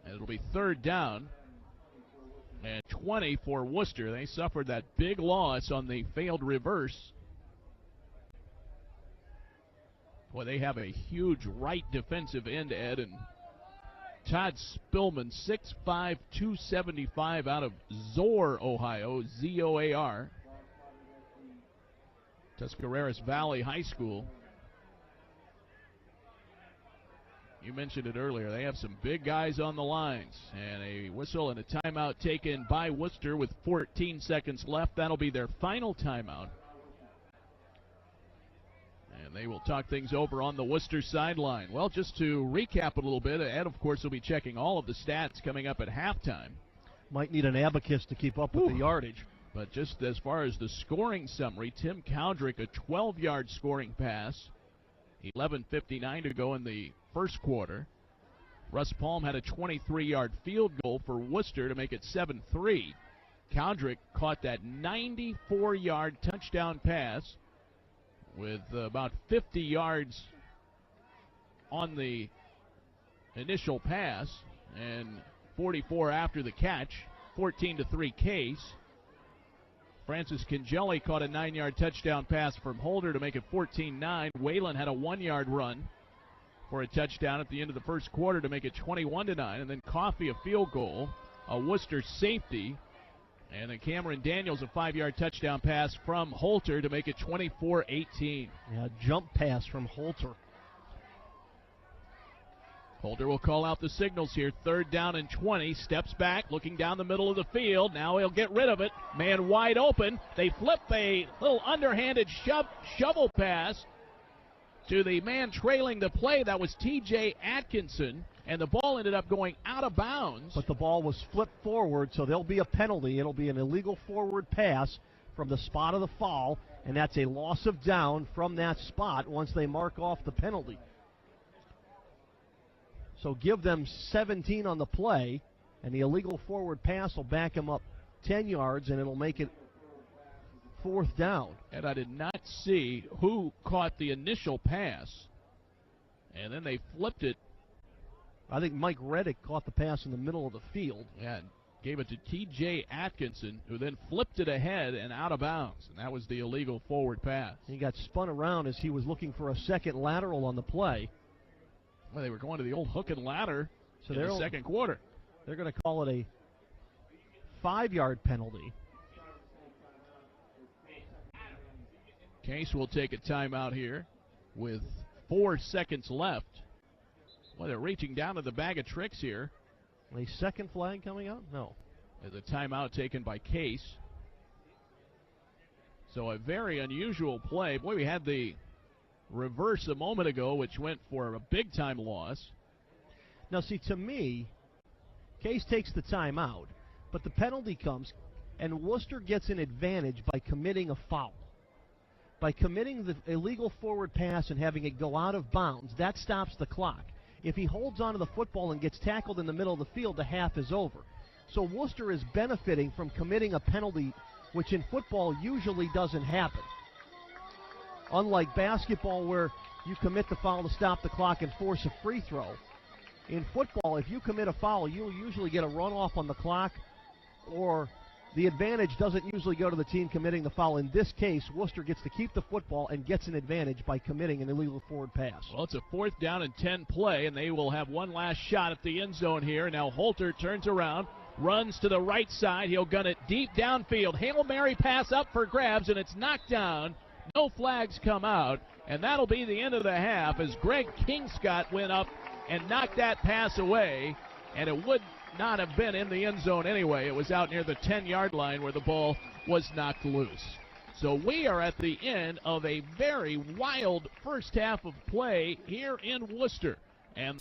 And it'll be 3rd down and 20 for Wooster. They suffered that big loss on the failed reverse. Boy, they have a huge right defensive end, Ed, and Todd Spillman, 6'5", 275 out of Zoar, Ohio, Z-O-A-R. Tuscarawas Valley High School. You mentioned it earlier. They have some big guys on the lines. And a whistle and a timeout taken by Wooster with 14 seconds left. That'll be their final timeout. And they will talk things over on the Wooster sideline. Well, just to recap a little bit, Ed, of course, will be checking all of the stats coming up at halftime. Might need an abacus to keep up with the yardage. But just as far as the scoring summary, Tim Cowdrick, a 12-yard scoring pass, 11:59 to go in the first quarter. Russ Palm had a 23-yard field goal for Wooster to make it 7-3. Cowdrick caught that 94-yard touchdown pass with about 50 yards on the initial pass and 44 after the catch. 14-3 Case. Francis Kingelli caught a 9-yard touchdown pass from Holder to make it 14-9. Whalen had a 1-yard run for a touchdown at the end of the first quarter to make it 21-9. And then Coffey a field goal, a Wooster safety, and then Cameron Daniels a 5-yard touchdown pass from Holter to make it 24-18. Yeah, jump pass from Holter. Holter will call out the signals here. 3rd down and 20. Steps back, looking down the middle of the field. Now he'll get rid of it. Man wide open. They flip a little underhanded shovel pass to the man trailing the play. That was T.J. Atkinson. And the ball ended up going out of bounds. But the ball was flipped forward, so there'll be a penalty. It'll be an illegal forward pass from the spot of the foul, and that's a loss of down from that spot once they mark off the penalty. So give them 17 on the play, and the illegal forward pass will back them up 10 yards, and it'll make it 4th down. And I did not see who caught the initial pass, and then they flipped it. I think Mike Reddick caught the pass in the middle of the field. And gave it to T.J. Atkinson, who then flipped it ahead and out of bounds. And that was the illegal forward pass. He got spun around as he was looking for a second lateral on the play. Well, they were going to the old hook and ladder in the second quarter. They're going to call it a 5-yard penalty. Case will take a timeout here with 4 seconds left. Well, they're reaching down to the bag of tricks here. A second flag coming out? No. There's a timeout taken by Case. So a very unusual play. Boy, we had the reverse a moment ago, which went for a big-time loss. Now, see, to me, Case takes the timeout, but the penalty comes, and Wooster gets an advantage by committing a foul. By committing the illegal forward pass and having it go out of bounds, that stops the clock. If he holds onto the football and gets tackled in the middle of the field, the half is over. So Wooster is benefiting from committing a penalty, which in football usually doesn't happen. Unlike basketball, where you commit the foul to stop the clock and force a free throw. In football, if you commit a foul, you'll usually get a runoff on the clock, or the advantage doesn't usually go to the team committing the foul. In this case, Wooster gets to keep the football and gets an advantage by committing an illegal forward pass. Well, it's a 4th down and 10 play, and they will have one last shot at the end zone here. Now Holter turns around, runs to the right side. He'll gun it deep downfield. Hail Mary pass up for grabs, and it's knocked down No flags come out, and that'll be the end of the half as Greg Kingscott went up and knocked that pass away, and it would not have been in the end zone anyway. It was out near the 10-yard line where the ball was knocked loose. So we are at the end of a very wild first half of play here in Wooster. And